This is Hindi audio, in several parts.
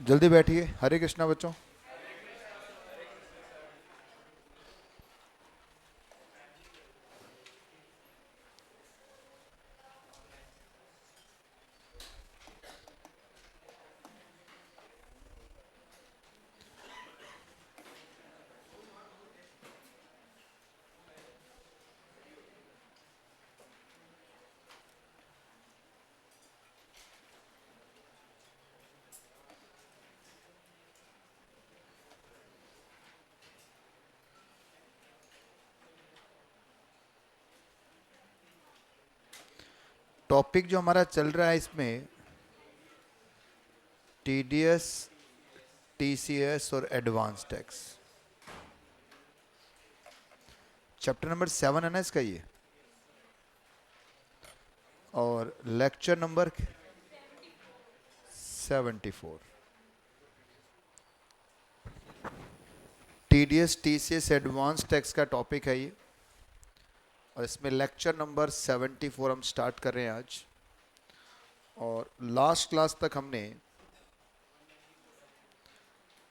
जल्दी बैठिए। हरे कृष्णा बच्चों। टॉपिक जो हमारा चल रहा है इसमें टीडीएस, टीसीएस और एडवांस टैक्स। चैप्टर नंबर 7 है ना इसका ये, और lecture number 74। TDS TCS advance tax का टॉपिक है ये, और इसमें लेक्चर नंबर 74 हम स्टार्ट कर रहे हैं आज। और लास्ट क्लास तक हमने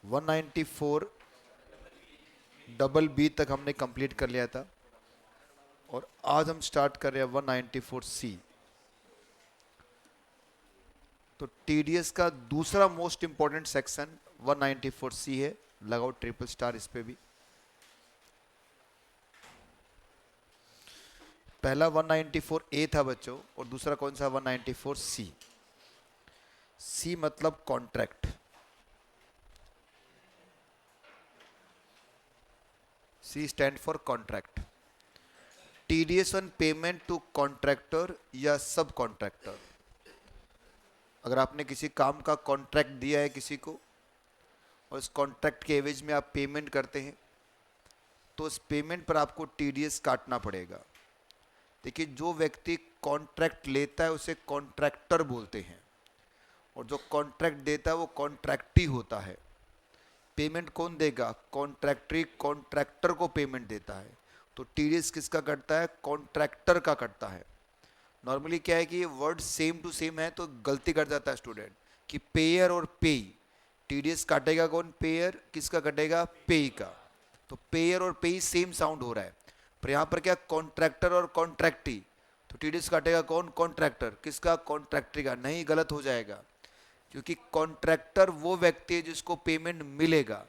194 डबल बी तक हमने कंप्लीट कर लिया था, और आज हम स्टार्ट कर रहे हैं 194 सी। तो टीडीएस का दूसरा मोस्ट इंपॉर्टेंट सेक्शन 194 सी है। लगाओ ट्रिपल स्टार इस पे भी। पहला 194 ए था बच्चों, और दूसरा कौन सा 194 सी। सी मतलब contract. C stand for contract. TDS on payment to contractor या सब कॉन्ट्रैक्टर। अगर आपने किसी काम का कॉन्ट्रैक्ट दिया है किसी को, और इस कॉन्ट्रैक्ट के एवज में आप पेमेंट करते हैं, तो उस पेमेंट पर आपको टीडीएस काटना पड़ेगा। देखिए, जो व्यक्ति कॉन्ट्रैक्ट लेता है उसे कॉन्ट्रैक्टर बोलते हैं, और जो कॉन्ट्रैक्ट देता है वो कॉन्ट्रैक्टी होता है। पेमेंट कौन देगा? कॉन्ट्रैक्टरी कॉन्ट्रैक्टर को पेमेंट देता है। तो टीडीएस किसका कटता है? कॉन्ट्रैक्टर का कटता है। नॉर्मली क्या है कि ये वर्ड सेम टू सेम है, तो गलती कर जाता है स्टूडेंट कि पेयर और पेई। टीडीएस काटेगा कौन? पेयर। किसका कटेगा? पेई का। तो पेयर और पेई सेम साउंड हो रहा है, पर यहाँ पर क्या कॉन्ट्रैक्टर और कॉन्ट्रैक्टी। तो टीडीएस काटेगा कौन? कॉन्ट्रैक्टर। किसका? कॉन्ट्रैक्टरी का। नहीं, गलत हो जाएगा, क्योंकि कॉन्ट्रैक्टर वो व्यक्ति है जिसको पेमेंट मिलेगा,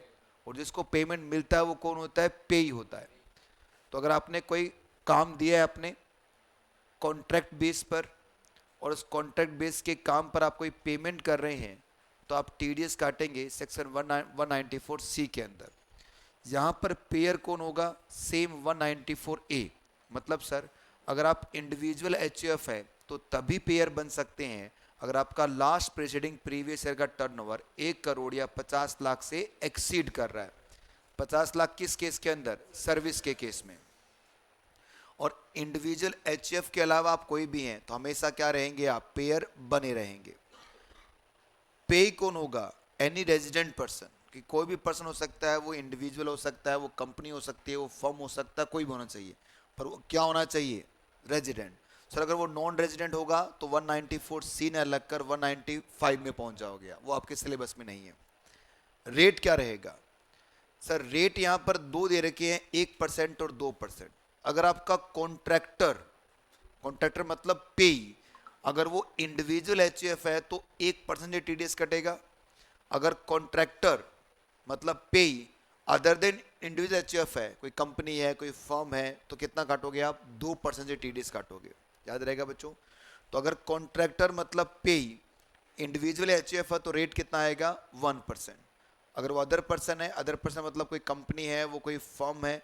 और जिसको पेमेंट मिलता है वो कौन होता है? पेई होता है। तो अगर आपने कोई काम दिया है अपने कॉन्ट्रैक्ट बेस पर, और उस कॉन्ट्रैक्ट बेस के काम पर आप कोई पेमेंट कर रहे हैं, तो आप टीडीएस काटेंगे सेक्शन 194 सी के अंदर। यहाँ पर पेयर कौन होगा? सेम 194 ए। मतलब सर, अगर आप इंडिविजुअल एचयूएफ है तो तभी पेयर बन सकते हैं अगर आपका लास्ट प्रीसीडिंग प्रीवियस ईयर का टर्नओवर 1 करोड़ या 50 लाख से एक्सीड कर रहा है। 50 लाख किस केस के अंदर? सर्विस के केस में। और इंडिविजुअल एचएफ के अलावा आप कोई भी हैं तो हमेशा क्या रहेंगे? आप पेयर बने रहेंगे। पे कौन होगा? एनी रेजिडेंट पर्सन, कि कोई भी पर्सन हो सकता है, वो इंडिविजुअल हो सकता है, वो कंपनी हो सकती है, वो फर्म हो सकता है, कोई भी होना चाहिए, पर वो क्या होना चाहिए? रेजिडेंट। सर अगर वो नॉन रेजिडेंट होगा तो 194 सी ने अलग कर 195 में पहुंच जाओगे, वो आपके सिलेबस में नहीं है। रेट क्या रहेगा? सर रेट यहां पर दो दे रखे हैं, 1% और 2%। अगर आपका कॉन्ट्रैक्टर, कॉन्ट्रैक्टर मतलब पे, अगर वो इंडिविजुअल एचयूएफ है तो 1% टीडीएस कटेगा। अगर कॉन्ट्रैक्टर मतलब पे अदर देन इंडिविजुअल एचयूएफ है, कोई कंपनी है, कोई फर्म है, तो कितना काटोगे आप? 2% से टीडीएस काटोगे। याद रहेगा बच्चों? तो अगर कॉन्ट्रैक्टर मतलब पे इंडिविजुअल एचयूएफ है तो रेट कितना आएगा? 1%। अगर वो अदर पर्सन है, अदर पर्सन मतलब कोई कंपनी है, वो कोई फर्म है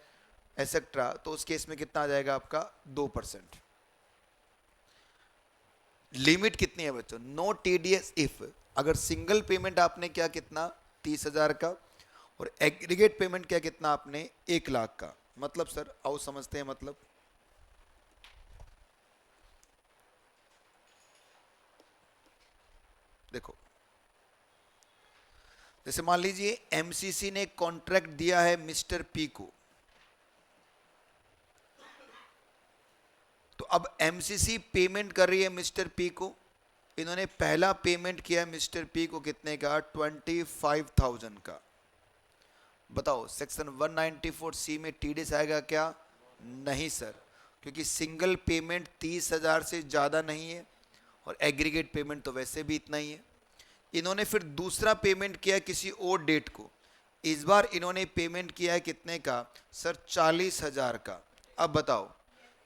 एसेट्रा, तो उस केस में कितना आ जाएगा आपका? 2%। लिमिट कितनी है बच्चों? नो टीडीएस इफ, अगर सिंगल पेमेंट आपने क्या, कितना? 30,000 का, और एग्रीगेट पेमेंट क्या, कितना आपने? 1 लाख का। मतलब सर आओ समझते हैं। मतलब देखो, जैसे मान लीजिए एमसीसी ने कॉन्ट्रैक्ट दिया है मिस्टर पी को, तो अब एमसीसी पेमेंट कर रही है मिस्टर पी को, इन्होंने पहला पेमेंट किया मिस्टर पी को कितने का, 25,000 का। बताओ सेक्शन 194 सी में टीडीएस आएगा क्या? नहीं सर, क्योंकि सिंगल पेमेंट 30,000 से ज़्यादा नहीं है और एग्रीगेट पेमेंट तो वैसे भी इतना ही है। इन्होंने फिर दूसरा पेमेंट किया किसी और डेट को। इस बार इन्होंने पेमेंट किया है कितने का सर? 40,000 का। अब बताओ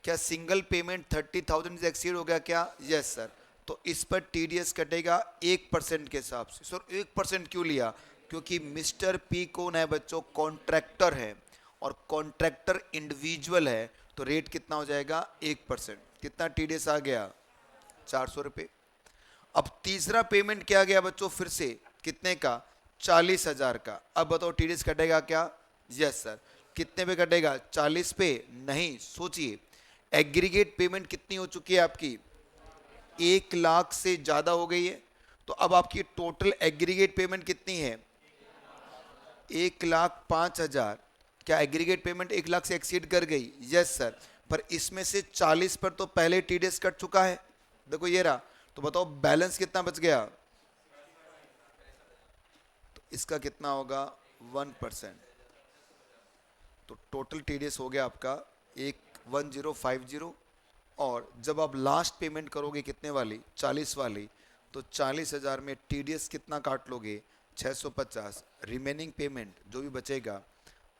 क्या सिंगल पेमेंट 30,000 से एक्सीड हो गया क्या? Yes sir. तो इस पर टीडीएस कटेगा 1% के हिसाब से। सर 1% क्यों लिया? क्योंकि मिस्टर पी कौन है बच्चों? कॉन्ट्रैक्टर है, और कॉन्ट्रैक्टर इंडिविजुअल है, तो रेट कितना हो जाएगा? 1%। कितना टीडीएस आ गया? 400 रुपये। अब तीसरा पेमेंट किया गया बच्चों फिर से कितने का? 40,000 का। अब बताओ टीडीएस कटेगा क्या? Yes sir. कितने पे कटेगा? 40 पे? नहीं, सोचिए एग्रीगेट पेमेंट कितनी हो चुकी है आपकी? 1 लाख से ज्यादा हो गई है। तो अब आपकी टोटल एग्रीगेट पेमेंट कितनी है? 1,05,000। क्या एग्रीगेट पेमेंट 1 लाख से एक्सीड कर गई? Yes sir. पर इसमें से 40 पर तो पहले टीडीएस कट चुका है, देखो ये रहा। तो बताओ बैलेंस कितना बच गया? तो इसका कितना होगा? 1%। तो टोटल टीडीएस हो गया आपका 1050। और जब आप लास्ट पेमेंट करोगे कितने वाली? 40 वाली, तो 40,000 में टीडीएस कितना काट लोगे? 650। रिमेनिंग पेमेंट जो भी बचेगा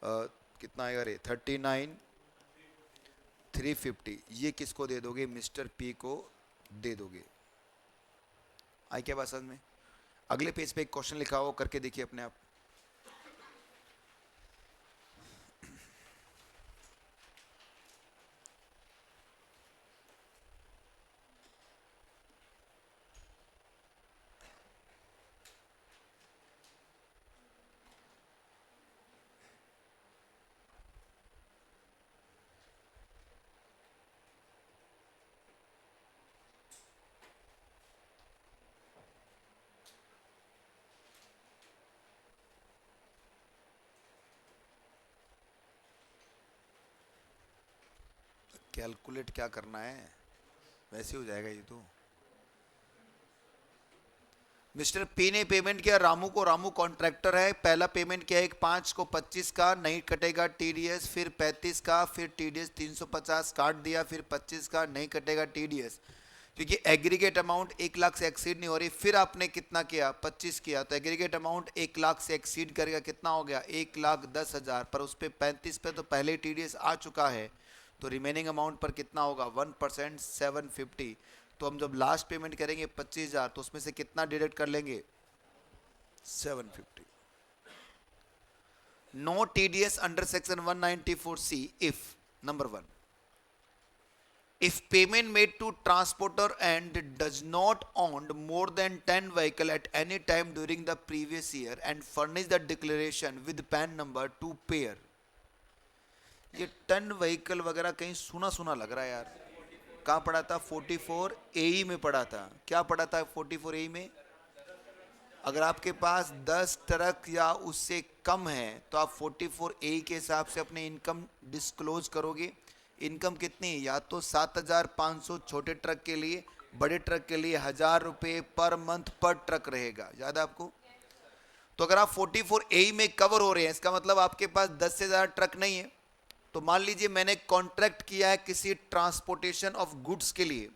कितना आएगा रे? 39,350। ये किसको दे दोगे? मिस्टर पी को दे दोगे। आई क्या बात समझ में? अगले पेज पे एक क्वेश्चन लिखा हो, करके देखिए अपने आप। कैलकुलेट क्या करना है, वैसे हो जाएगा ये तो। मिस्टर पी ने पेमेंट किया रामू को, रामू कॉन्ट्रैक्टर है। पहला पेमेंट किया 1/5 को 25 का, नहीं कटेगा टीडीएस। फिर 35 का, फिर टीडीएस 350 काट दिया, फिर 25 का, नहीं कटेगा टीडीएस, क्योंकि एग्रीगेट अमाउंट 1 लाख से एक्सीड नहीं हो रही। फिर आपने कितना किया? 25 किया, तो एग्रीगेट अमाउंट 1 लाख से एक्सीड करेगा। कितना हो गया? 1,10,000। पर उस पर 35 पे तो पहले टीडीएस आ चुका है, तो रिमेनिंग अमाउंट पर कितना होगा? 1%, 750। तो हम जब लास्ट पेमेंट करेंगे 25,000, तो उसमें से कितना डिडक्ट कर लेंगे? 750। No TDS under section 194C if number 1, if payment made to transporter and does not own more than 10 vehicle at any time during the previous year and furnish the declaration with PAN number to payer। ये 10 व्हीकल वगैरह कहीं सुना सुना लग रहा है यार। कहाँ पढ़ा था? 44 AE में पढ़ा था। क्या पढ़ा था 44 AE में? अगर आपके पास 10 ट्रक या उससे कम है तो आप 44 AE के हिसाब से अपने इनकम डिस्क्लोज करोगे। इनकम कितनी? या तो 7,500 छोटे ट्रक के लिए, बड़े ट्रक के लिए 1,000 रुपये पर मंथ पर ट्रक रहेगा। याद है आपको? तो अगर आप 44 AE में कवर हो रहे हैं, इसका मतलब आपके पास 10 से ज़्यादा ट्रक नहीं है। तो मान लीजिए मैंने कॉन्ट्रैक्ट किया है किसी ट्रांसपोर्टेशन ऑफ गुड्स के लिए।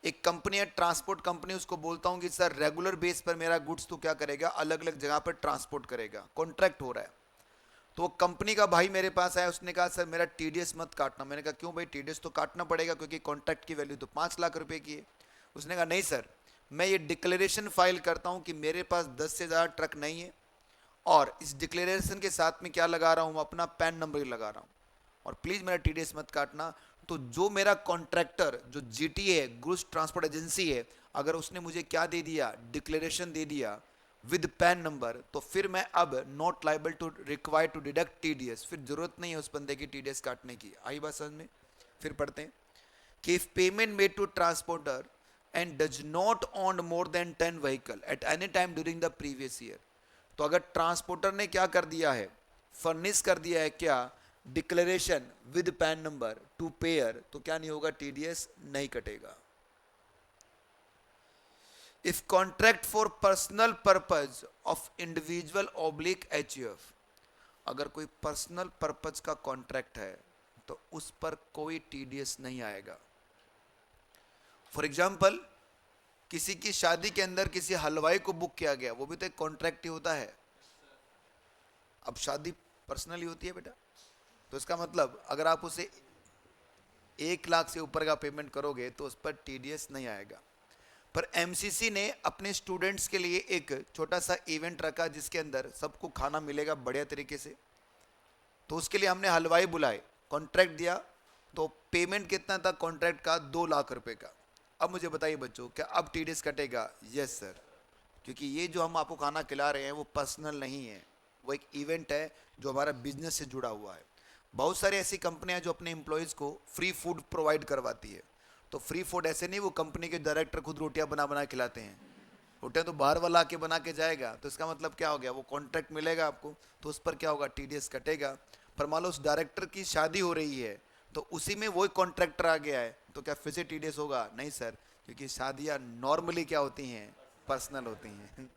एक कंपनी है ट्रांसपोर्ट कंपनी, उसको बोलता हूं कि सर रेगुलर बेस पर मेरा गुड्स तो क्या करेगा? अलग अलग जगह पर ट्रांसपोर्ट करेगा। कॉन्ट्रैक्ट हो रहा है। तो वो कंपनी का भाई मेरे पास आया, उसने कहा सर मेरा टीडीएस मत काटना। मैंने कहा क्यों भाई? टीडीएस तो काटना पड़ेगा क्योंकि कॉन्ट्रैक्ट की वैल्यू तो 5 लाख रुपए की है। उसने कहा नहीं सर, मैं ये डिक्लेरेशन फाइल करता हूं कि मेरे पास 10 से ज़्यादा ट्रक नहीं है, और इस डिक्लेरेशन के साथ में क्या लगा रहा हूं? अपना पैन नंबर लगा रहा हूं, और प्लीज मेरा टीडीएस मत काटना। तो जो मेरा कॉन्ट्रैक्टर जो जीटीए है, गुड्स ट्रांसपोर्ट एजेंसी है, अगर उसने मुझे क्या दे दिया? डिक्लेरेशन दे दिया विद पैन नंबर, तो फिर मैं अब not liable to require to deduct TDS. फिर जरूरत नहीं है उस बंदे की टीडीएस काटने की। आई बात समझ में? फिर पढ़ते हैं कि if payment made to transporter and does not own more than 10 vehicle at any time during the previous year. तो अगर ट्रांसपोर्टर ने क्या कर दिया है? फर्निश कर दिया है क्या? Declaration with pan number two pair, तो क्या नहीं होगा? टीडीएस नहीं कटेगा। If contract for personal purpose of individual oblique HUF, अगर कोई पर्सनल पर्पज का कॉन्ट्रैक्ट है तो उस पर कोई टीडीएस नहीं आएगा। फॉर एग्जाम्पल, किसी की शादी के अंदर किसी हलवाई को बुक किया गया, वो भी तो एक कॉन्ट्रैक्ट ही होता है। अब शादी पर्सनली होती है बेटा, तो इसका मतलब अगर आप उसे 1 लाख से ऊपर का पेमेंट करोगे तो उस पर टीडीएस नहीं आएगा। पर एमसीसी ने अपने स्टूडेंट्स के लिए एक छोटा सा इवेंट रखा जिसके अंदर सबको खाना मिलेगा बढ़िया तरीके से, तो उसके लिए हमने हलवाई बुलाए, कॉन्ट्रैक्ट दिया। तो पेमेंट कितना था कॉन्ट्रैक्ट का? 2 लाख रुपए का। अब मुझे बताइए बच्चों, क्या अब टीडीएस कटेगा? यस सर, क्योंकि ये जो हम आपको खाना खिला रहे हैं वो पर्सनल नहीं है, वो एक इवेंट है जो हमारा बिजनेस से जुड़ा हुआ है। बहुत सारी ऐसी कंपनियां जो अपने एम्प्लॉयज़ को फ्री फूड प्रोवाइड करवाती है। तो फ्री फूड ऐसे नहीं वो कंपनी के डायरेक्टर खुद रोटियां बना बना खिलाते हैं, रोटियां तो बाहर वाला आके बना के जाएगा। तो इसका मतलब क्या हो गया? वो कॉन्ट्रैक्ट मिलेगा आपको, तो उस पर क्या होगा? टीडीएस कटेगा। पर मान लो उस डायरेक्टर की शादी हो रही है तो उसी में वही कॉन्ट्रैक्टर आ गया है, तो क्या फिर से टीडीएस होगा? नहीं सर, क्योंकि शादियां नॉर्मली क्या होती हैं? पर्सनल होती हैं।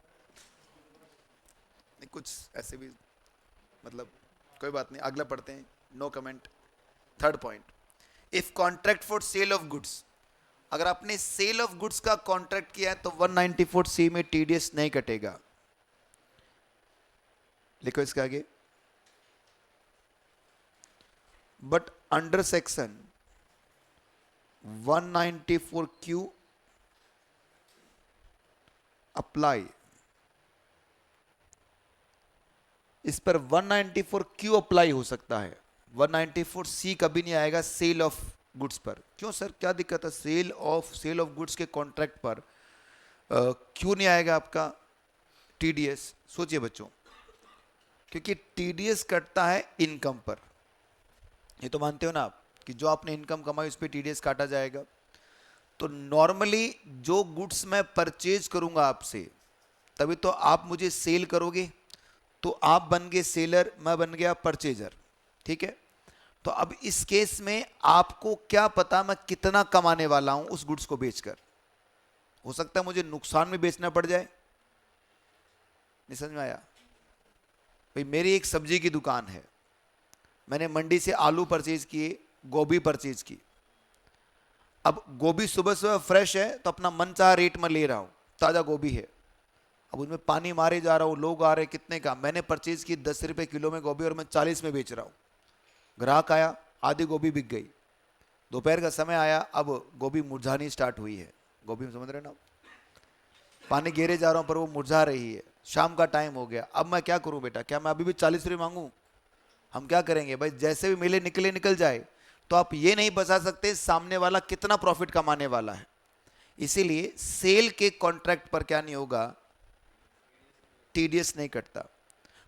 कुछ ऐसे भी, मतलब कोई बात नहीं, अगला पढ़ते हैं। No comment. Third point, if contract for sale of goods, अगर आपने सेल ऑफ गुड्स का कॉन्ट्रैक्ट किया है तो 194C में टीडीएस नहीं कटेगा। लिखो इसके आगे, but under section 194Q apply, इस पर 194Q अप्लाई हो सकता है, 194C कभी नहीं आएगा सेल ऑफ गुड्स पर। क्यों सर, क्या दिक्कत है? सेल ऑफ गुड्स के कॉन्ट्रैक्ट पर क्यों नहीं आएगा आपका टीडीएस? सोचिए बच्चों, क्योंकि टीडीएस कटता है इनकम पर। ये तो मानते हो ना आप कि जो आपने इनकम कमाई उस पर टीडीएस काटा जाएगा। तो नॉर्मली जो गुड्स मैं परचेज करूंगा आपसे, तभी तो आप मुझे सेल करोगे, तो आप बन गए सेलर, मैं बन गया परचेजर, ठीक है। तो अब इस केस में आपको क्या पता मैं कितना कमाने वाला हूं उस गुड्स को बेचकर? हो सकता है मुझे नुकसान में बेचना पड़ जाए। नहीं समझ में आया? भाई मेरी एक सब्जी की दुकान है, मैंने मंडी से आलू परचेज किए, गोभी परचेज की। अब गोभी सुबह सुबह फ्रेश है तो अपना मनचाहा रेट में ले रहा हूं, ताजा गोभी है। अब उसमें पानी मारे जा रहा हूं, लोग आ रहे कितने का, मैंने परचेज की 10 रुपए किलो में गोभी और मैं 40 में बेच रहा हूं। ग्राहक आया, आधी गोभी बिक गई। दोपहर का समय आया, अब गोभी मुरझानी स्टार्ट हुई है। गोभी में समझ रहे ना, पानी घेरे जा रहा हूं पर वो मुरझा रही है। शाम का टाइम हो गया, अब मैं क्या करूं बेटा? क्या मैं अभी भी 40 रुपये मांगू? हम क्या करेंगे भाई, जैसे भी मिले निकले निकल जाए। तो आप ये नहीं बता सकते सामने वाला कितना प्रॉफिट कमाने वाला है। इसीलिए सेल के कॉन्ट्रैक्ट पर क्या नहीं होगा? टीडीएस नहीं कटता।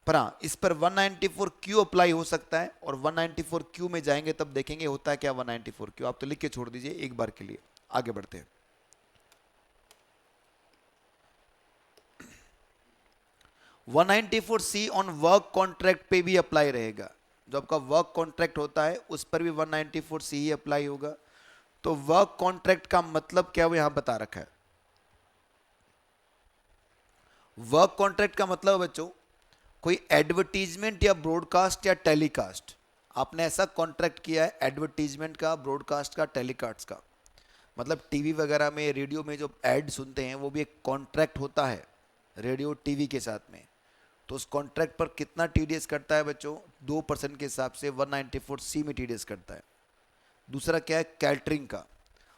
पर हाँ, इस पर 194Q अप्लाई हो सकता है, और 194Q में जाएंगे तब देखेंगे होता है क्या 194Q। आप तो लिख के छोड़ दीजिए एक बार के लिए। आगे बढ़ते हैं। 194C ऑन वर्क कॉन्ट्रैक्ट पे भी अप्लाई रहेगा। जो आपका वर्क कॉन्ट्रैक्ट होता है उस पर भी 194C ही अप्लाई होगा। तो वर्क कॉन्ट्रैक्ट का मतलब क्या वो यहां बता रखा है। वर्क कॉन्ट्रैक्ट का मतलब बच्चों, कोई एडवर्टीजमेंट या ब्रॉडकास्ट या टेलीकास्ट, आपने ऐसा कॉन्ट्रैक्ट किया है एडवर्टीजमेंट का, ब्रॉडकास्ट का, टेलीकास्ट का। मतलब टीवी वगैरह में, रेडियो में जो एड सुनते हैं वो भी एक कॉन्ट्रैक्ट होता है रेडियो टीवी के साथ में। तो उस कॉन्ट्रैक्ट पर कितना टीडीएस कटता है बच्चों? 2% के हिसाब से 194C में टीडीएस कटता है। दूसरा क्या है? कैटरिंग का।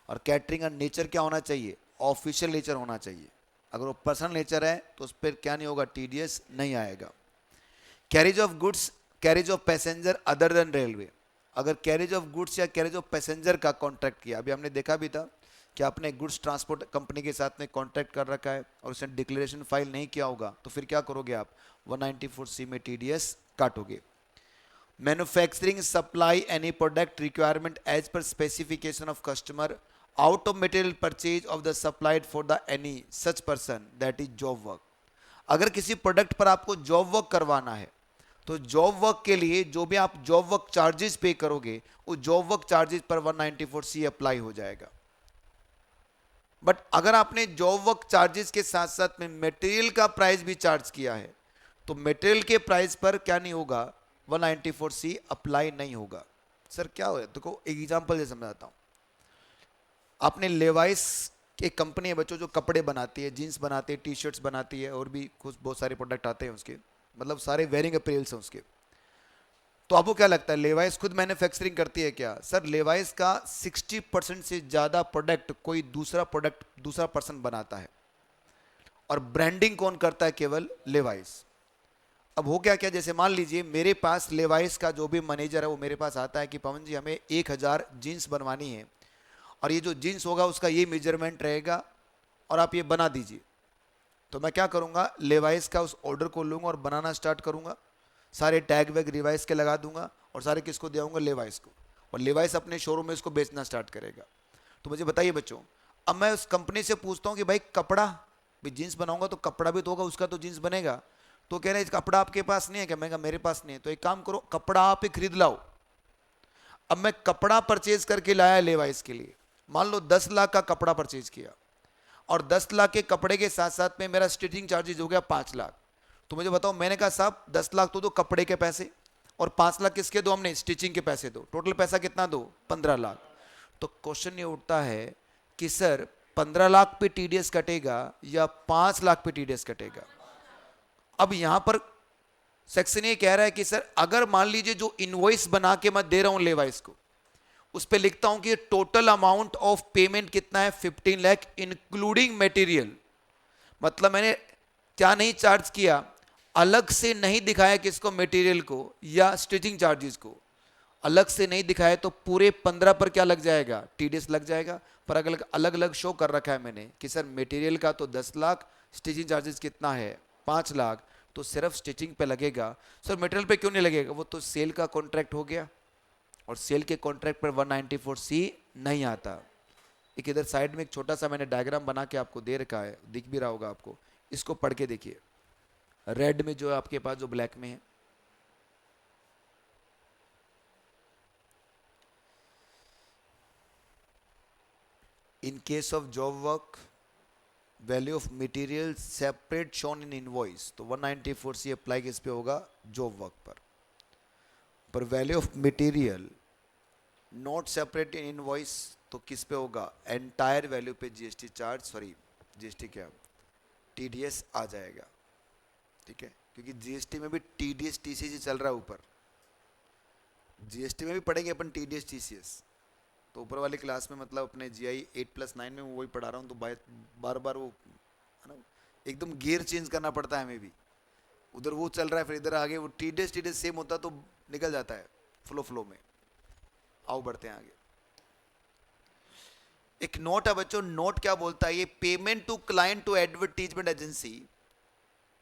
और कैटरिंग का नेचर क्या होना चाहिए? ऑफिशियल नेचर होना चाहिए। अगर वो पर्सनल नेचर है तो उस पर क्या नहीं होगा? टीडीएस नहीं आएगा। Carriage of goods, carriage of passenger other than railway, अगर कैरेज ऑफ गुड्स या कैरेज ऑफ पैसेंजर का कॉन्ट्रैक्ट किया, अभी हमने देखा भी था कि आपने गुड्स ट्रांसपोर्ट कंपनी के साथ में कॉन्ट्रैक्ट कर रखा है और उसने डिक्लेरेशन फाइल नहीं किया होगा, तो फिर क्या करोगे आप? 194C में टीडीएस काटोगे। Manufacturing supply any product requirement as per specification of customer out of material purchase of the supplied for the any such person that is job work. अगर किसी प्रोडक्ट पर आपको जॉब वर्क करवाना है तो जॉब वर्क के लिए जो भी आप जॉब वर्क चार्जेस पे करोगे, उस जॉब वर्क चार्जेस पर 194C अप्लाई हो जाएगा। बट अगर आपने जॉब वर्क चार्जेस के साथ साथ में मटेरियल का प्राइस भी चार्ज किया है तो मटेरियल के प्राइस पर क्या नहीं होगा, 194C अप्लाई नहीं होगा। सर क्या हो, देखो एक एग्जांपल से समझाता हूं। आपने लेवाइस एक कंपनी है बच्चों जो कपड़े बनाती है, जीन्स बनाती है, टी शर्ट्स बनाती है, और भी कुछ बहुत सारे प्रोडक्ट आते हैं उसके, मतलब सारे वेयरिंग अपीयर्स हैं उसके। तो आपको क्या लगता है लेवाइस खुद मैन्युफैक्चरिंग करती है क्या? सर लेवाइस का 60% से ज़्यादा प्रोडक्ट कोई दूसरा प्रोडक्ट दूसरा पर्सन बनाता है, और ब्रांडिंग कौन करता है? केवल लेवाइस। अब हो क्या क्या, जैसे मान लीजिए मेरे पास लेवाइस का जो भी मैनेजर है वो मेरे पास आता है कि पवन जी हमें 1000 जीन्स बनवानी है, और ये जो जीन्स होगा उसका ये मेजरमेंट रहेगा, और आप ये बना दीजिए। तो मैं क्या करूंगा, लेवाइस का उस ऑर्डर को लूंगा और बनाना स्टार्ट करूंगा, सारे टैग वैग रिवाइस के लगा दूंगा, और सारे किसको दियाऊंगा? लेवाइस को। और लेवाइस अपने शोरूम में इसको बेचना स्टार्ट करेगा। तो मुझे बताइए बच्चों, अब मैं उस कंपनी से पूछता हूँ कि भाई कपड़ा भी, जीन्स बनाऊंगा तो कपड़ा भी तो होगा, उसका तो जीन्स बनेगा। तो कह रहे हैं कपड़ा आपके पास नहीं है क्या? मैं कहा मेरे पास नहीं है। तो एक काम करो, कपड़ा आप ही खरीद लाओ। अब मैं कपड़ा परचेज करके लाया लेवाइस के लिए, मान लो 10 लाख का कपड़ा परचेज किया, और 10 लाख के कपड़े के साथ साथ में मेरा स्टिचिंग चार्जेस हो गया 5 लाख। तो मुझे बताओ, मैंने कहा साहब 10 लाख तो दो कपड़े के पैसे, और 5 लाख किसके दो? हमने स्टिचिंग के पैसे दो, टोटल पैसा कितना दो? 15 लाख। तो क्वेश्चन ये उठता है कि सर 15 लाख पे टीडीएस कटेगा या 5 लाख पे टीडीएस कटेगा? अब यहां पर सेक्शन ये कह रहा है कि सर अगर मान लीजिए जो इनवॉइस बना के मैं दे रहा हूं लेवाइस को, उस पे लिखता हूं कि टोटल अमाउंट ऑफ पेमेंट कितना है? 15 लाख इंक्लूडिंग मटेरियल। मतलब मैंने क्या नहीं चार्ज किया, अलग से नहीं दिखाया किसको? मटेरियल को या स्टिचिंग चार्जेस को अलग से नहीं दिखाया, तो पूरे 15 पर क्या लग जाएगा? टीडीएस लग जाएगा। पर अलग अलग अलग शो कर रखा है मैंने कि सर मटेरियल का तो 10 लाख, स्टिचिंग चार्जेस कितना है? 5 लाख, तो सिर्फ स्टिचिंग पे लगेगा। सर मटेरियल पे क्यों नहीं लगेगा? वो तो सेल का कॉन्ट्रैक्ट हो गया, और सेल के कॉन्ट्रैक्ट पर 194C नहीं आता। एक इधर साइड में एक छोटा सा मैंने डायग्राम बना के आपको दे रखा है, दिख भी रहा होगा आपको, इसको पढ़ के देखिए। रेड में जो है आपके पास, जो ब्लैक में है, in case of job work value of material separate shown in invoice, तो 194C अप्लाई किस पे होगा? जॉब वर्क पर value of material not separate in invoice तो किस पे होगा? एंटायर वैल्यू पे जीएसटी चार्ज, सॉरी जीएसटी क्या, टीडीएस आ जाएगा। ठीक है, क्योंकि जीएसटी में भी टीडीएस टीसीएस चल रहा है ऊपर, जीएसटी में भी पढ़ेंगे अपन टीडीएस टीसीएस। तो ऊपर वाली क्लास में मतलब अपने जीआई 8+9 में वही पढ़ा रहा हूँ, तो बार बार वो है ना, एकदम गियर चेंज करना पड़ता है हमें भी। उधर वो चल रहा है, फिर इधर आगे वो टीडीएस सेम होता तो निकल जाता है फ्लो में। आओ बढ़ते हैं आगे। एक नोट है बच्चों, नोट क्या बोलता है? ये payment to client to advertisement agency,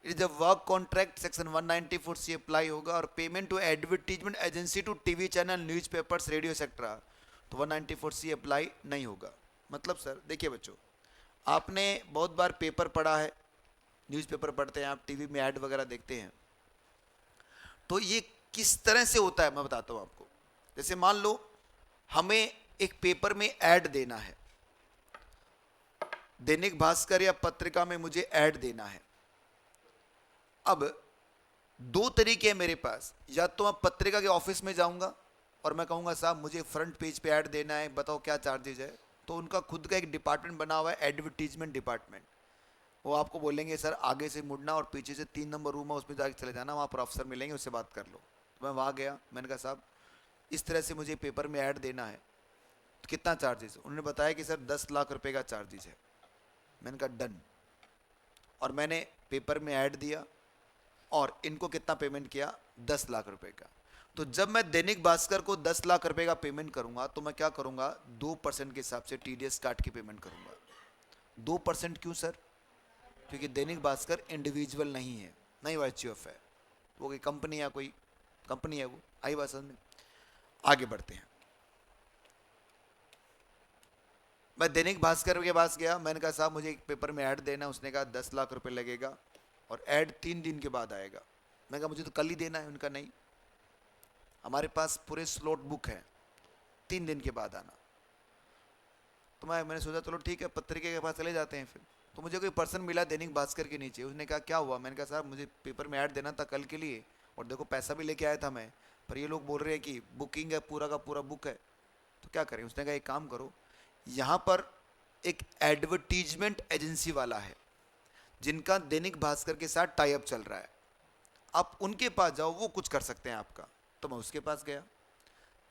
it is a work contract, section 194C apply होगा। और payment to advertisement agency to TV channel, newspapers, radio etcetera, तो 194C अप्लाई नहीं होगा। मतलब सर देखिए बच्चों, आपने बहुत बार पेपर पढ़ा है, न्यूज़पेपर पढ़ते हैं आप, टीवी में ऐड वगैरह देखते हैं, तो ये किस तरह से होता है मैं बताता हूँ आपको। जैसे मान लो हमें एक पेपर में ऐड देना है, दैनिक भास्कर या पत्रिका में मुझे ऐड देना है। अब दो तरीके हैं मेरे पास, या तो मैं पत्रिका के ऑफिस में जाऊंगा और मैं कहूंगा साहब मुझे फ्रंट पेज पे ऐड देना है, बताओ क्या चार्जेज है। तो उनका खुद का एक डिपार्टमेंट बना हुआ है, एडवर्टीजमेंट डिपार्टमेंट। वो आपको बोलेंगे सर आगे से मुड़ना और पीछे से 3 नंबर रूम है उसमें जाके चले जाना, वहाँ पर अफसर मिलेंगे उससे बात कर लो। तो मैं वहाँ गया, मैंने कहा साहब इस तरह से मुझे पेपर में ऐड देना है, तो कितना चार्जेस? उन्होंने बताया कि सर 10 लाख रुपए का चार्जेस है। मैंने कहा डन, और मैंने पेपर में ऐड दिया और इनको कितना पेमेंट किया? 10 लाख रुपए का। तो जब मैं दैनिक भास्कर को 10 लाख रुपए का पेमेंट करूंगा तो मैं क्या करूंगा? 2% के हिसाब से टीडीएस काट के पेमेंट करूंगा। 2% क्यों सर? क्योंकि दैनिक भास्कर इंडिविजुअल नहीं है, नहीं वाईचीएफ है, वो कोई कंपनी या कोई कंपनी है। वो आई बात समझ में? आगे बढ़ते हैं। मैं दैनिक भास्कर के पास गया, मैंने कहा साहब मुझे एक पेपर में ऐड देना है। उसने कहा 10 लाख रुपए लगेगा और ऐड 3 दिन के बाद आएगा। मैं कहा मुझे तो कल ही देना है। उनका नहीं, हमारे पास पूरे स्लॉट बुक है, 3 दिन के बाद आना। तो मैंने सोचा चलो ठीक है, पत्रिका के पास चले जाते हैं फिर। तो मुझे कोई पर्सन मिला दैनिक भास्कर के नीचे, उसने कहा क्या हुआ? मैंने कहा साहब मुझे पेपर में ऐड देना था कल के लिए, और देखो पैसा भी लेके आया था मैं, पर ये लोग बोल रहे हैं कि बुकिंग है, पूरा का पूरा बुक है, तो क्या करें? उसने कहा एक काम करो, यहाँ पर एक एडवर्टीजमेंट एजेंसी वाला है जिनका दैनिक भास्कर के साथ टाई अप चल रहा है, आप उनके पास जाओ, वो कुछ कर सकते हैं आपका। तो मैं उसके पास गया,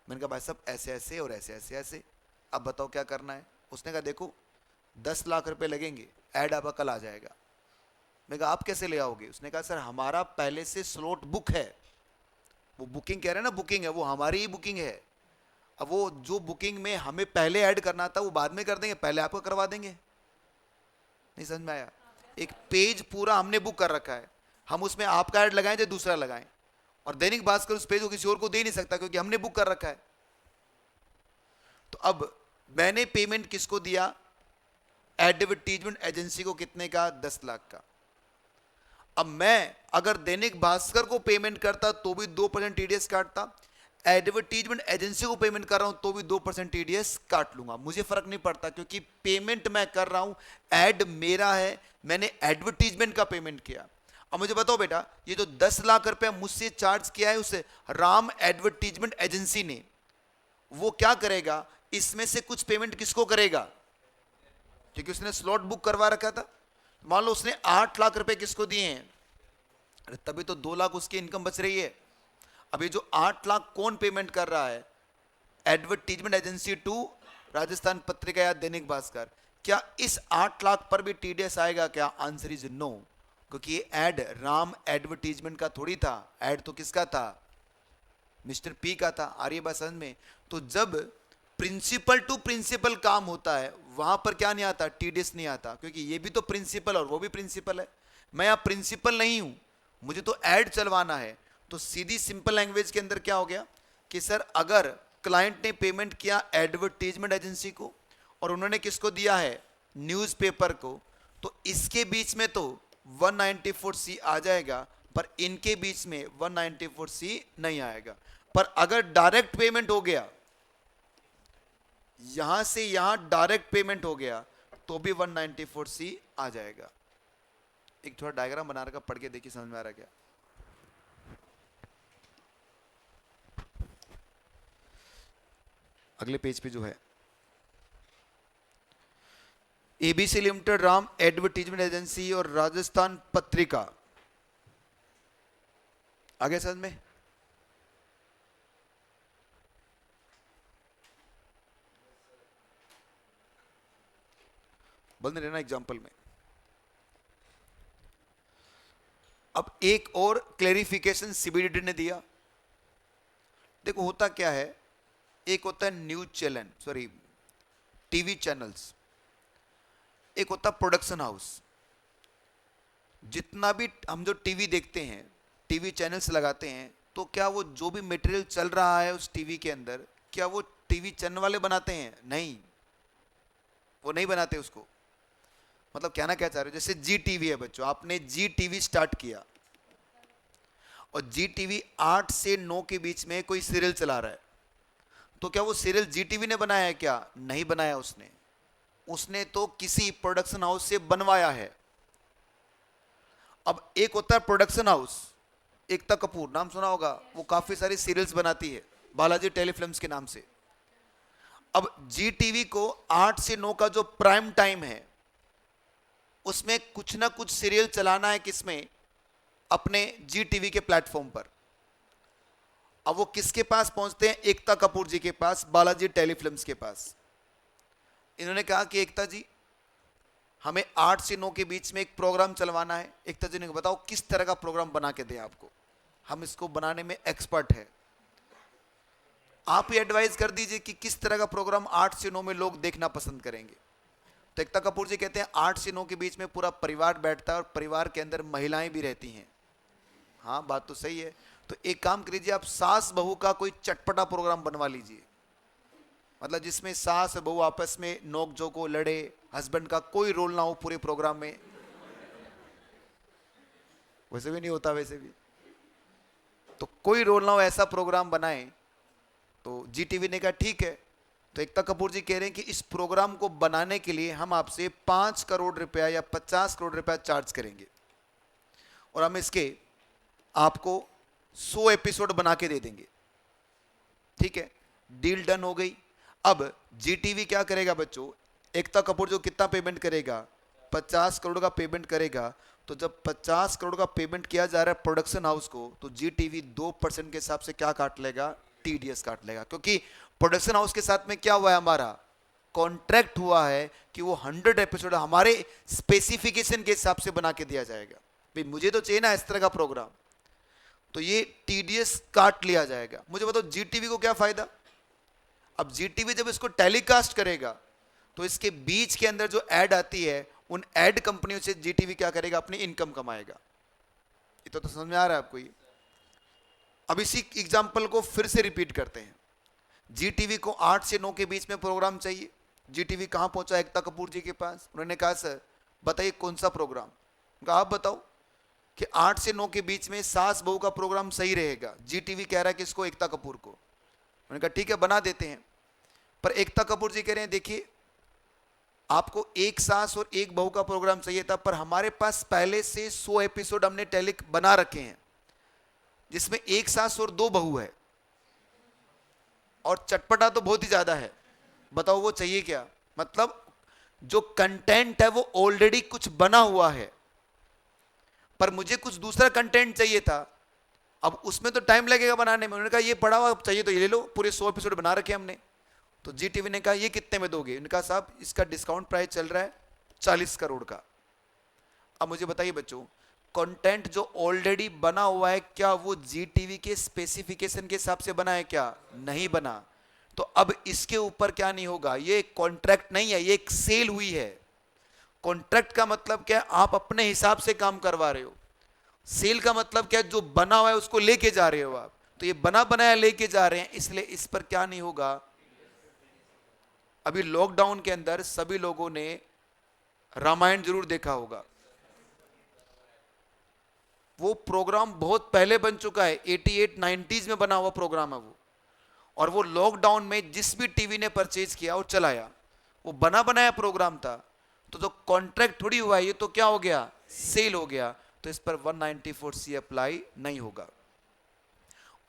मैंने कहा भाई साहब ऐसे ऐसे और ऐसे ऐसे ऐसे, अब बताओ क्या करना है? उसने कहा देखो 10 लाख रुपए लगेंगे, ऐड आपका कल आ जाएगा। मैं कहा आप कैसे ले आओगे? उसने कहा सर हमारा पहले से स्लॉट बुक है, वो बुकिंग कह रहे हैं ना, बुकिंग है, वो हमारी ही बुकिंग है। अब वो जो बुकिंग में हमें पहले ऐड करना था वो बाद में कर देंगे, पहले आपको करवा देंगे। नहीं समझ में आया? एक पेज पूरा हमने बुक कर रखा है, हम उसमें आपका ऐड लगाएं या दूसरा लगाएं, और दैनिक भास्कर उस पेज को किसी और को दे नहीं सकता क्योंकि हमने बुक कर रखा है। तो अब मैंने पेमेंट किसको दिया? एडवर्टीजमेंट एजेंसी को। कितने का? 10 लाख का। अब मैं अगर दैनिक भास्कर को पेमेंट करता तो भी 2% टीडीएस काटता, एडवर्टीजमेंट एजेंसी को पेमेंट कर रहा हूं तो भी 2% टीडीएस काट लूंगा, मुझे फर्क नहीं पड़ता क्योंकि पेमेंट मैं कर रहा हूं, एड मेरा है, मैंने एडवर्टीजमेंट का पेमेंट किया। अब मुझे बताओ बेटा, ये जो 10 लाख रुपया मुझसे चार्ज किया है उसे राम एडवर्टीजमेंट एजेंसी ने, वो क्या करेगा? इसमें से कुछ पेमेंट किसको करेगा? क्योंकि उसने स्लॉट बुक करवा रखा था। मान लो उसने 8 लाख रुपए किसको दिए हैं, अरे तभी तो 2 लाख उसकी इनकम बच रही है। अभी जो 8 लाख कौन पेमेंट कर रहा है? Advertisement agency to Rajasthan Patrika या दैनिक भास्कर। क्या इस 8 लाख पर भी टीडीएस आएगा क्या? आंसर इज नो, क्योंकि ये एड राम एडवर्टीजमेंट का थोड़ी था, एड तो किसका था? मिस्टर पी का था। आ रही है बात समझ में? तो जब प्रिंसिपल टू प्रिंसिपल काम होता है वहां पर क्या नहीं आता? टीडीएस नहीं आता, क्योंकि ये भी तो प्रिंसिपल और वो भी प्रिंसिपल है। मैं यहां प्रिंसिपल नहीं हूं, मुझे तो ऐड चलवाना है। तो सीधी सिंपल लैंग्वेज के अंदर क्या हो गया कि सर अगर क्लाइंट ने पेमेंट किया एडवर्टीजमेंट एजेंसी को और उन्होंने किसको दिया है? न्यूज़पेपर को, तो इसके बीच में तो 194C आ जाएगा, पर इनके बीच में 194C नहीं आएगा। पर अगर डायरेक्ट पेमेंट हो गया, यहां से यहां डायरेक्ट पेमेंट हो गया, तो भी 194C आ जाएगा। एक थोड़ा डायग्राम बना रखा, पढ़ के देखिए समझ में आ रहा क्या? अगले पेज पे जो है, ABC limited, Ram advertisement agency और राजस्थान पत्रिका। आगे समझ में? बंद रहना एग्जाम्पल में। अब एक और क्लेरिफिकेशन सीबीडीटी ने दिया। देखो होता क्या है, एक होता है news channel, sorry TV channels, एक होता प्रोडक्शन हाउस। जितना भी हम जो टीवी देखते हैं, टीवी चैनल्स लगाते हैं, तो क्या वो जो भी मटेरियल चल रहा है उस टीवी के अंदर, क्या वो टीवी चैनल वाले बनाते हैं? नहीं, वो नहीं बनाते उसको। मतलब कहना क्या चाह रहे हो? जैसे जी टीवी है बच्चों, आपने जी टीवी स्टार्ट किया और जी टीवी 8 से 9 के बीच में कोई सीरियल चला रहा है, तो क्या वो सीरियल जी टीवी ने बनाया है क्या? नहीं बनाया उसने तो किसी प्रोडक्शन हाउस से बनवाया है। अब एक होता है प्रोडक्शन हाउस, एकता कपूर नाम सुना होगा, वो काफी सारी सीरियल्स बनाती है बालाजी टेलीफिल्म्स के नाम से। अब जी टीवी को 8 से 9 का जो प्राइम टाइम है, उसमें कुछ ना कुछ सीरियल चलाना है, किसमें? अपने जी टीवी के प्लेटफॉर्म पर। अब वो किसके पास पहुंचते हैं? एकता कपूर जी के पास, बालाजी टेलीफिल्म्स के पास। इन्होंने कहा कि एकता जी हमें 8 से 9 के बीच में एक प्रोग्राम चलवाना है। एकता जी ने बताओ किस तरह का प्रोग्राम बना के दें आपको, हम इसको बनाने में एक्सपर्ट है, आप ही एडवाइस कर दीजिए कि किस तरह का प्रोग्राम 8 से 9 में लोग देखना पसंद करेंगे। तो एकता कपूर जी कहते हैं 8 से 9 के बीच में पूरा परिवार बैठता है और परिवार के अंदर महिलाएं भी रहती हैं। हाँ बात तो सही है, तो एक काम करिए, आप सास बहू का कोई चटपटा प्रोग्राम बनवा लीजिए, मतलब जिसमें सास बहू आपस में नोक झोंक हो, लड़े, हस्बैंड का कोई रोल ना हो पूरे प्रोग्राम में। वैसे भी नहीं होता, वैसे भी तो कोई रोल ना हो, ऐसा प्रोग्राम बनाएं। तो जी टीवी ने कहा ठीक है, तो एकता कपूर जी कह रहे हैं कि इस प्रोग्राम को बनाने के लिए हम आपसे 5 करोड़ रुपया या 50 करोड़ रुपया चार्ज करेंगे और हम इसके आपको 100 एपिसोड बना के दे देंगे। ठीक है, डील डन हो गई। अब जीटीवी क्या करेगा बच्चों, एकता कपूर जो कितना पेमेंट करेगा, 50 करोड़ का पेमेंट करेगा। तो जब 50 करोड़ का पेमेंट किया जा रहा है प्रोडक्शन हाउस को, तो जीटीवी 2% के हिसाब से क्या काट लेगा, टीडीएस काट लेगा। क्योंकि प्रोडक्शन हाउस के साथ में क्या हुआ है, हमारा कॉन्ट्रैक्ट हुआ है कि वो 100 एपिसोड हमारे स्पेसिफिकेशन के हिसाब से बना के दिया जाएगा। भाई मुझे तो चाहिए ना इस तरह का प्रोग्राम, तो ये टीडीएस काट लिया जाएगा। मुझे बताओ जीटीवी को क्या फायदा। अब जीटीवी जब इसको टेलीकास्ट करेगा तो इसके बीच के अंदर जो एड आती है, उन एड कंपनियों से जीटीवी क्या करेगा, अपनी इनकम कमाएगा। ये तो समझ में आ रहा है आपको ये। अब इसी एग्जांपल को फिर से रिपीट करते हैं। जीटीवी को 8 से 9 के बीच में प्रोग्राम चाहिए। जीटीवी कहां पहुंचा, एकता कपूर जी के पास। उन्होंने कहा सर बताइए कौन सा प्रोग्राम। कहा आप बताओ कि 8 से 9 के बीच में सास बहू का प्रोग्राम सही रहेगा। जीटीवी कह रहा है कि इसको एकता कपूर को। उन्होंने कहा ठीक है बना देते हैं। पर एकता कपूर जी कह रहे हैं देखिए आपको एक सास और एक बहू का प्रोग्राम चाहिए था, पर हमारे पास पहले से 100 एपिसोड हमने टेलिक बना रखे हैं जिसमें एक सास और 2 बहू है और चटपटा तो बहुत ही ज्यादा है। बताओ वो चाहिए क्या। मतलब जो कंटेंट है वो ऑलरेडी कुछ बना हुआ है, पर मुझे कुछ दूसरा कंटेंट चाहिए था। अब उसमें तो टाइम लगेगा बनाने में। उन्होंने कहा ये पड़ा हुआ चाहिए तो ये ले लो, पूरे 100 एपिसोड बना रखे हमने। तो जीटीवी ने कहा ये कितने में दोगे। उन्होंने कहा साहब इसका डिस्काउंट प्राइस चल रहा है 40 करोड़ का। अब मुझे बताइए बच्चों, कंटेंट जो ऑलरेडी बना हुआ है क्या वो जीटीवी के स्पेसिफिकेशन के हिसाब से बना है क्या, नहीं बना। तो अब इसके ऊपर क्या नहीं होगा, ये कॉन्ट्रैक्ट नहीं है, ये एक सेल हुई है। कॉन्ट्रैक्ट का मतलब क्या है, आप अपने हिसाब से काम करवा रहे हो। सेल का मतलब क्या है, जो बना हुआ है उसको लेके जा रहे हो आप। तो ये बना बनाया लेके जा रहे हैं, इसलिए इस पर क्या नहीं होगा। अभी लॉकडाउन के अंदर सभी लोगों ने रामायण जरूर देखा होगा। वो प्रोग्राम बहुत पहले बन चुका है, 88 90s में बना हुआ प्रोग्राम है वो। और वो लॉकडाउन में जिस भी टीवी ने परचेज किया और चलाया, वो बना बनाया प्रोग्राम था। तो जो कॉन्ट्रैक्ट थोड़ी हुआ है, ये तो क्या हो गया, सेल हो गया। तो इस पर 194C अप्लाई नहीं होगा।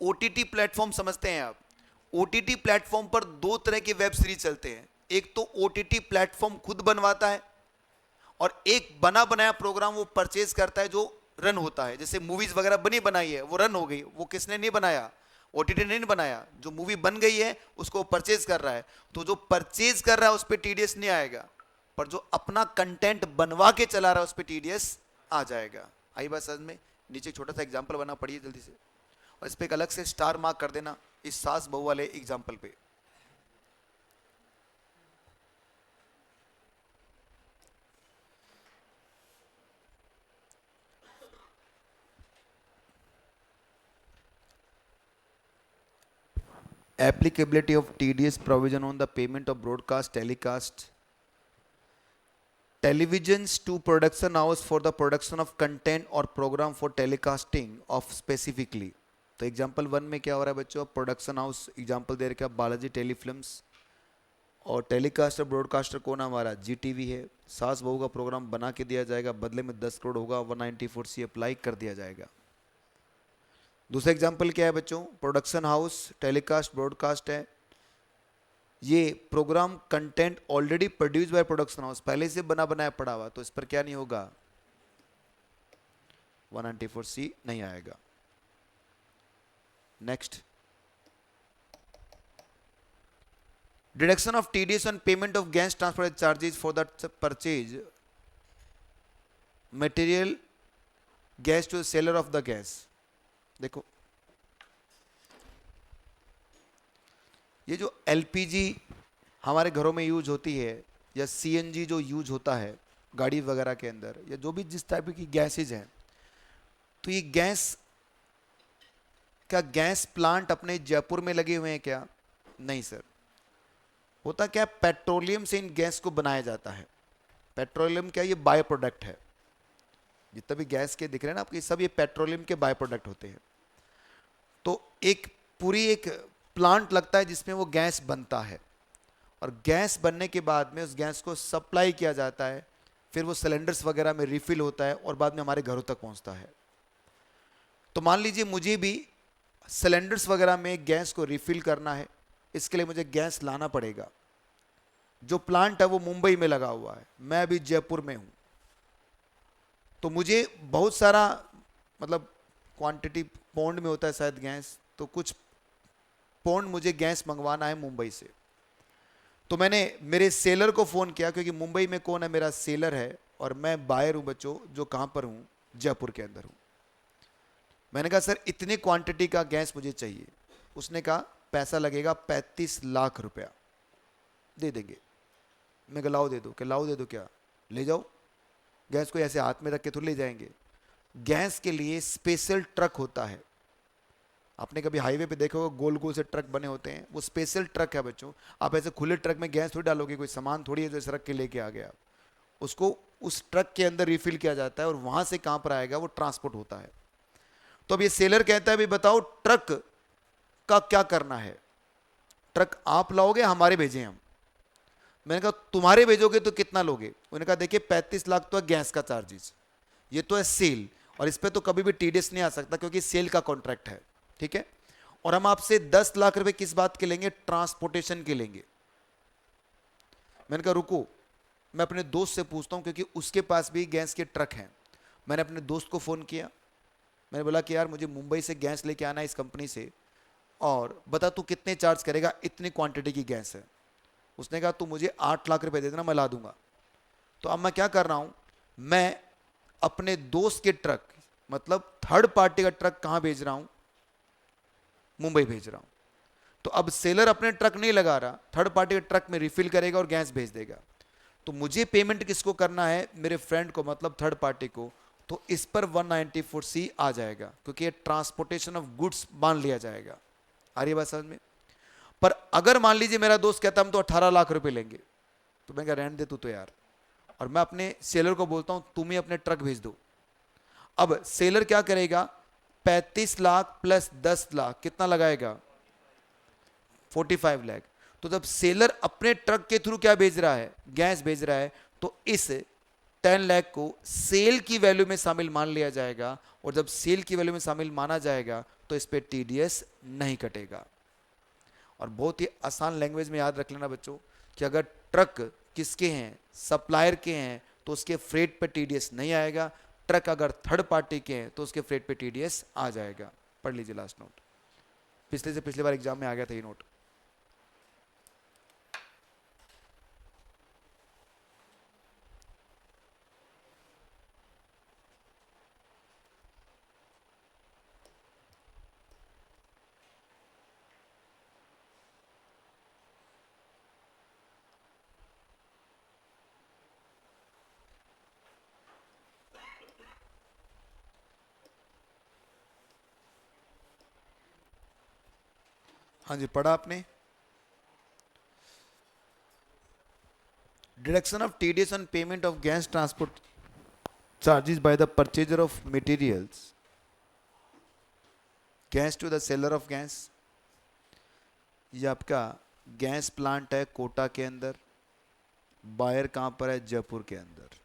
ओटीटी प्लेटफॉर्म समझते हैं आप। ओटीटी प्लेटफॉर्म पर 2 तरह के वेब सीरीज चलते हैं। एक तो ओटीटी प्लेटफॉर्म खुद बनवाता है और एक बना बनाया प्रोग्राम वो परचेज करता है जो रन होता है। जैसे मूवीज वगैरह बनी बनाई है, वो रन हो गई, वो किसने नहीं बनाया, ओटीटी ने नहीं बनाया। जो मूवी बन गई है उसको परचेज कर रहा है, तो जो परचेज कर रहा है उस पर टीडीएस नहीं आएगा, पर जो अपना कंटेंट बनवा के चला रहा है उस पर टीडीएस आ जाएगा। आई बात समझ में। नीचे छोटा सा एग्जाम्पल बना, पढ़िए जल्दी से, और इस पर एक अलग से स्टार मार्क कर देना इस सास बहू वाले एग्जाम्पल पे। Applicability of TDS provision on the payment of broadcast telecast televisions to production house for the production of content or program for telecasting of specifically। तो एग्जाम्पल 1 में क्या हो रहा है बच्चों, प्रोडक्शन हाउस एग्जाम्पल दे रखा बालाजी टेलीफिल्म्स, और टेलीकास्टर ब्रॉडकास्टर कौन हमारा, जीटीवी है। सास बहू का प्रोग्राम बना के दिया जाएगा, बदले में 10 करोड़ होगा, 194C अप्लाई कर दिया जाएगा। दूसरा एग्जाम्पल क्या है बच्चों, प्रोडक्शन हाउस टेलीकास्ट ब्रॉडकास्ट है। ये programme content already produce by production house, पहले से बना बनाया पड़ा हुआ, तो इस पर क्या नहीं होगा, 194C नहीं आएगा। Next, deduction of TDS on payment of gas transport charges for the purchase material gas to seller of the gas. देखो ये जो एलपीजी हमारे घरों में यूज होती है, या सीएनजी जो यूज होता है गाड़ी वगैरह के अंदर, या जो भी जिस टाइप की गैसेज हैं, तो ये गैस क्या गैस प्लांट अपने जयपुर में लगे हुए हैं क्या, नहीं सर। होता क्या, पेट्रोलियम से इन गैस को बनाया जाता है। पेट्रोलियम क्या, ये बाय प्रोडक्ट है। जितना भी गैस के दिख रहे हैं ना आपके, सब ये पेट्रोलियम के बाय प्रोडक्ट होते हैं। तो एक पूरी एक प्लांट लगता है जिसमें वो गैस बनता है, और गैस बनने के बाद में उस गैस को सप्लाई किया जाता है, फिर वो सिलेंडर्स वगैरह में रिफिल होता है और बाद में हमारे घरों तक पहुंचता है। तो मान लीजिए मुझे भी सिलेंडर्स वगैरह में गैस को रिफिल करना है, इसके लिए मुझे गैस लाना पड़ेगा। जो प्लांट है वो मुंबई में लगा हुआ है, मैं अभी जयपुर में हूं, तो मुझे बहुत सारा मतलब क्वांटिटी पौंड में होता है शायद गैस, तो कुछ पौंड मुझे गैस मंगवाना है मुंबई से। तो मैंने मेरे सेलर को फ़ोन किया, क्योंकि मुंबई में कौन है, मेरा सेलर है और मैं बायर हूं बच्चों, जो कहां पर हूं, जयपुर के अंदर हूं। मैंने कहा सर इतनी क्वांटिटी का गैस मुझे चाहिए। उसने कहा पैसा लगेगा 35 लाख रुपया, दे देंगे। मैं कहा लाओ दे दो। क्या लाओ दे दो, क्या ले जाओ। गैस को ऐसे हाथ में रख के तो ले जाएंगे। गैस के लिए स्पेशल ट्रक होता है, आपने कभी हाईवे पे देखा होगा, गोल गोल से ट्रक बने होते हैं, वो स्पेशल ट्रक है बच्चों। आप ऐसे खुले ट्रक में गैस थोड़ी डालोगे, कोई सामान थोड़ी है जो रख के लेके आ गया। उसको उस ट्रक के अंदर रिफिल किया जाता है और वहां से कहां पर आएगा, वो ट्रांसपोर्ट होता है। तो अब ये सेलर कहता है भाई बताओ ट्रक का क्या करना है, ट्रक आप लाओगे हमारे भेजे हम। मैंने कहा तुम्हारे भेजोगे तो कितना लोगे। उन्होंने कहा देखिए 35 लाख तो है गैस का चार्जेस, ये तो है सेल, और इस पे तो कभी भी टीडीएस नहीं आ सकता क्योंकि सेल का कॉन्ट्रैक्ट है, ठीक है। और हम आपसे 10 लाख रुपए किस बात के लेंगे, ट्रांसपोर्टेशन के लेंगे। मैंने कहा रुको, मैं अपने दोस्त से पूछता हूं, क्योंकि उसके पास भी गैस के ट्रक हैं। मैंने अपने दोस्त को फोन किया, मैंने बोला कि यार मुझे मुंबई से गैस लेके आना है इस कंपनी से, और बता तू कितने चार्ज करेगा, इतनी क्वांटिटी की गैस है। उसने कहा तू मुझे 8 लाख रुपए दे देना, मैं ला दूंगा। तो अब मैं क्या कर रहा हूं, मैं अपने दोस्त के ट्रक, मतलब थर्ड पार्टी का ट्रक कहां भेज रहा हूं, मुंबई भेज रहा हूं। तो अब सेलर अपने ट्रक नहीं लगा रहा, थर्ड पार्टी के ट्रक में रिफिल करेगा और गैस भेज देगा। तो मुझे पेमेंट किसको करना है, मेरे फ्रेंड को, मतलब थर्ड पार्टी को। तो इस पर 194C आ जाएगा, क्योंकि ये ट्रांसपोर्टेशन ऑफ गुड्स मान लिया जाएगा। आ रही है बात समझ में। पर अगर मान लीजिए मेरा दोस्त कहता हम तो 18 लाख रुपए लेंगे, तो मैं कह रहने दे तू तो यार, और मैं अपने सेलर को बोलता हूं तुम ही अपने ट्रक भेज दो। अब सेलर क्या करेगा, 35 लाख प्लस 10 लाख कितना लगाएगा, 45 लाख। तो जब सेलर अपने ट्रक के थ्रू क्या भेज रहा है, गैस भेज रहा है, तो इस 10 लाख को सेल की वैल्यू में शामिल मान लिया जाएगा, और जब सेल की वैल्यू में शामिल माना जाएगा तो इस पे टीडीएस नहीं कटेगा। और बहुत ही आसान लैंग्वेज में याद रख लेना बच्चों कि अगर ट्रक किसके हैं, सप्लायर के हैं, तो उसके फ्रेट पे टीडीएस नहीं आएगा। ट्रक अगर थर्ड पार्टी के हैं तो उसके फ्रेट पे टीडीएस आ जाएगा। पढ़ लीजिए लास्ट नोट, पिछले से पिछले बार एग्जाम में आ गया था ये नोट। हाँ जी, पढ़ा आपने। Deduction of TDS on payment of gas transport charges by the purchaser of materials gas to the seller of gas. ये आपका गैस प्लांट है कोटा के अंदर, बायर कहाँ पर है, जयपुर के अंदर।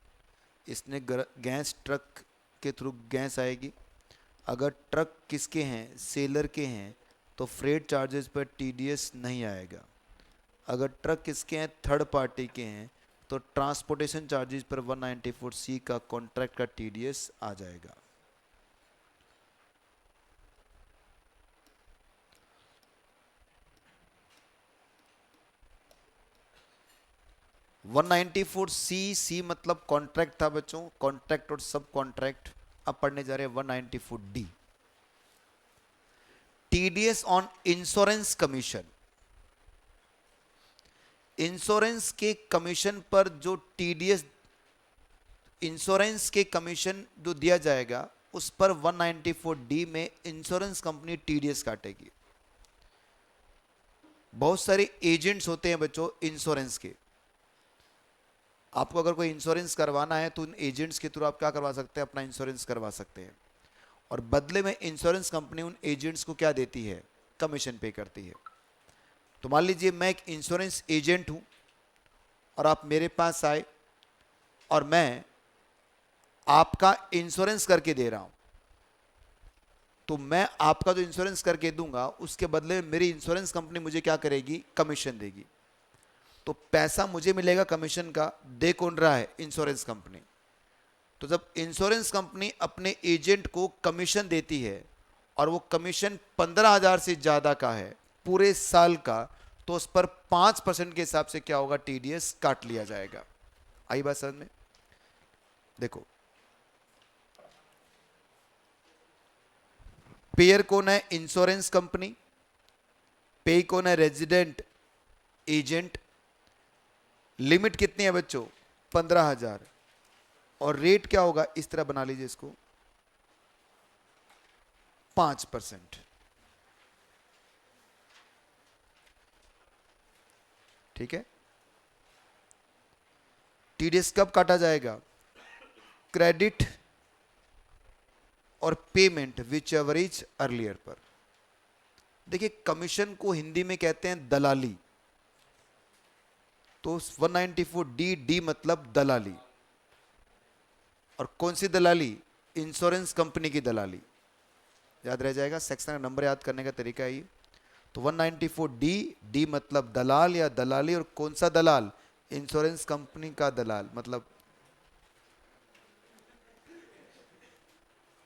इसने गैस ट्रक के थ्रू गैस आएगी। अगर ट्रक किसके हैं, सेलर के हैं, तो फ्रेट चार्जेस पर टीडीएस नहीं आएगा। अगर ट्रक किसके हैं, थर्ड पार्टी के हैं, तो ट्रांसपोर्टेशन चार्जेस पर 194C का कॉन्ट्रैक्ट का टीडीएस आ जाएगा। सी मतलब कॉन्ट्रैक्ट था बच्चों, कॉन्ट्रैक्ट और सब कॉन्ट्रैक्ट। अब पढ़ने जा रहे हैं 194D, TDS on insurance commission. Insurance के कमीशन पर जो टीडीएस, इंश्योरेंस के कमीशन जो दिया जाएगा उस पर 194D में इंश्योरेंस कंपनी टीडीएस काटेगी। बहुत सारे एजेंट्स होते हैं बच्चों इंश्योरेंस के। आपको अगर कोई इंश्योरेंस करवाना है तो उन एजेंट्स के थ्रू आप क्या करवा सकते हैं, अपना इंश्योरेंस करवा सकते हैं। और बदले में इंश्योरेंस कंपनी उन एजेंट्स को क्या देती है, कमीशन पे करती है। तो मान लीजिए मैं एक इंश्योरेंस एजेंट हूं, और आप मेरे पास आए और मैं आपका इंश्योरेंस करके दे रहा हूं, तो मैं आपका जो इंश्योरेंस करके दूंगा उसके बदले में मेरी इंश्योरेंस कंपनी मुझे क्या करेगी, कमीशन देगी। तो पैसा मुझे मिलेगा कमीशन का, दे कौन रहा है, इंश्योरेंस कंपनी। तो जब इंश्योरेंस कंपनी अपने एजेंट को कमीशन देती है और वो कमीशन 15,000 से ज्यादा का है पूरे साल का, तो उस पर 5% के हिसाब से क्या होगा, टीडीएस काट लिया जाएगा। आई बात समझ में? देखो, पेयर कौन है, इंश्योरेंस कंपनी। पे कौन है, रेजिडेंट एजेंट। लिमिट कितनी है बच्चों, 15,000। और रेट क्या होगा, इस तरह बना लीजिए इसको, 5%। ठीक है। टीडीएस कब काटा जाएगा, क्रेडिट और payment which ever is earlier पर। देखिए, कमीशन को हिंदी में कहते हैं दलाली। तो 194 डी मतलब दलाली। और कौन सी दलाली, इंश्योरेंस कंपनी की दलाली। याद रह जाएगा, सेक्शन का नंबर याद करने का तरीका है ये। तो 194 डी मतलब दलाल या दलाली, और कौन सा दलाल, इंश्योरेंस कंपनी का दलाल। मतलब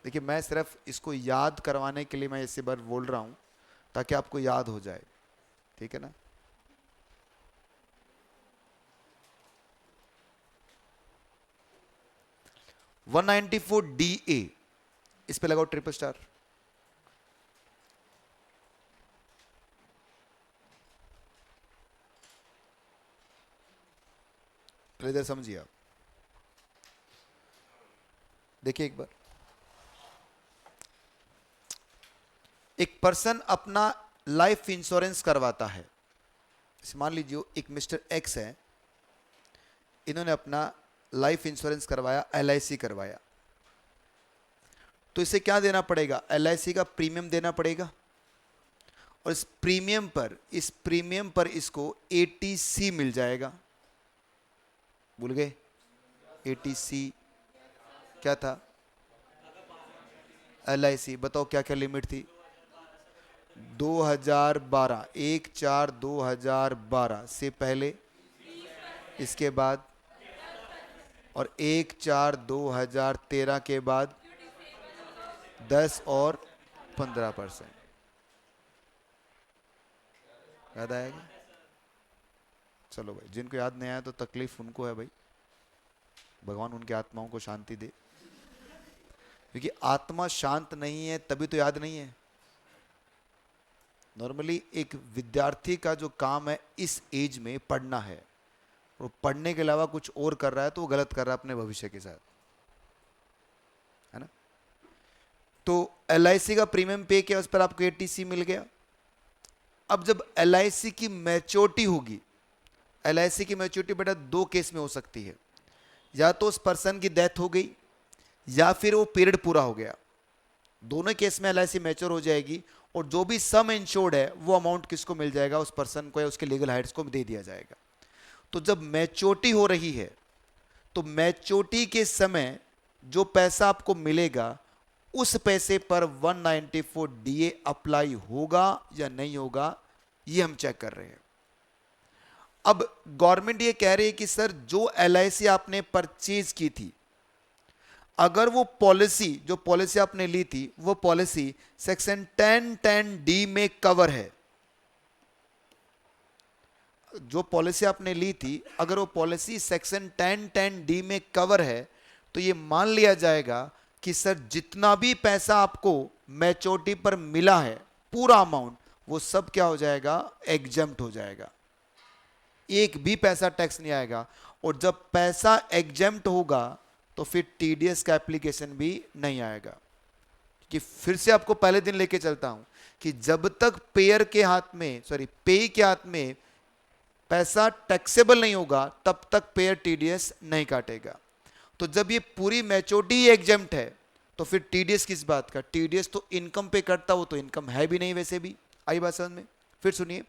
देखिए, मैं सिर्फ इसको याद करवाने के लिए मैं इसी बार बोल रहा हूं ताकि आपको याद हो जाए, ठीक है ना। $194 इस पे लगाओ ट्रिपल स्टार। इधर समझिए आप, देखिए एक बार, एक पर्सन अपना लाइफ इंश्योरेंस करवाता है। मान लीजिए एक मिस्टर एक्स है, इन्होंने अपना लाइफ इंश्योरेंस करवाया, एलआईसी करवाया। तो इसे क्या देना पड़ेगा, एलआईसी का प्रीमियम देना पड़ेगा। और इस प्रीमियम पर इसको एटीसी मिल जाएगा। भूल गए, एटीसी क्या था, एलआईसी। बताओ क्या क्या लिमिट थी, 2012, 1/4/2012 से पहले, इसके बाद, और 1/4/2013 के बाद 10 और 15%। याद आएगा? चलो भाई, जिनको याद नहीं आया तो तकलीफ उनको है भाई, भगवान उनकी आत्माओं को शांति दे। क्योंकि आत्मा शांत नहीं है तभी तो याद नहीं है। नॉर्मली एक विद्यार्थी का जो काम है इस एज में पढ़ना है, वो पढ़ने के अलावा कुछ और कर रहा है तो वो गलत कर रहा है अपने भविष्य के साथ, है ना। तो एलआईसी का प्रीमियम पे किया, उस पर आपको एटीसी मिल गया। अब जब एलआईसी की मैच्योरिटी होगी, एलआईसी की मैच्योरिटी बेटा दो केस में हो सकती है, या तो उस पर्सन की डेथ हो गई या फिर वो पीरियड पूरा हो गया। दोनों केस में एलआईसी मैच्योर हो जाएगी और जो भी सम इंश्योर्ड है वो अमाउंट किसको मिल जाएगा, उस पर्सन को या उसके लीगल हाइट्स को दे दिया जाएगा। तो जब मैच्योरिटी हो रही है तो मैच्योरिटी के समय जो पैसा आपको मिलेगा उस पैसे पर 194 डीए अप्लाई होगा या नहीं होगा, ये हम चेक कर रहे हैं। अब गवर्नमेंट ये कह रही है कि सर जो एलआईसी आपने परचेज की थी, अगर वो पॉलिसी, जो पॉलिसी आपने ली थी वो पॉलिसी सेक्शन 1010 में कवर है, जो पॉलिसी आपने ली थी अगर वो पॉलिसी सेक्शन 1010 में कवर है, तो ये मान लिया जाएगा कि सर जितना भी पैसा आपको मैच्योरिटी पर मिला है पूरा अमाउंट, वो सब क्या हो जाएगा, एग्जम्प्ट हो जाएगा, एक भी पैसा टैक्स नहीं आएगा। और जब पैसा एग्जम्प्ट होगा तो फिर टीडीएस का एप्लीकेशन भी नहीं आएगा। कि फिर से आपको पहले दिन लेके चलता हूं कि जब तक पेयर के हाथ में, पे के हाथ में पैसा टैक्सेबल नहीं होगा तब तक पेयर टीडीएस नहीं काटेगा। तो जब ये पूरी मैच्योरिटी एग्जम्प्ट है तो फिर टीडीएस किस बात का, टीडीएस तो इनकम पे कटता, हो तो इनकम है भी नहीं वैसे भी। आई बात समझ में? फिर सुनिए,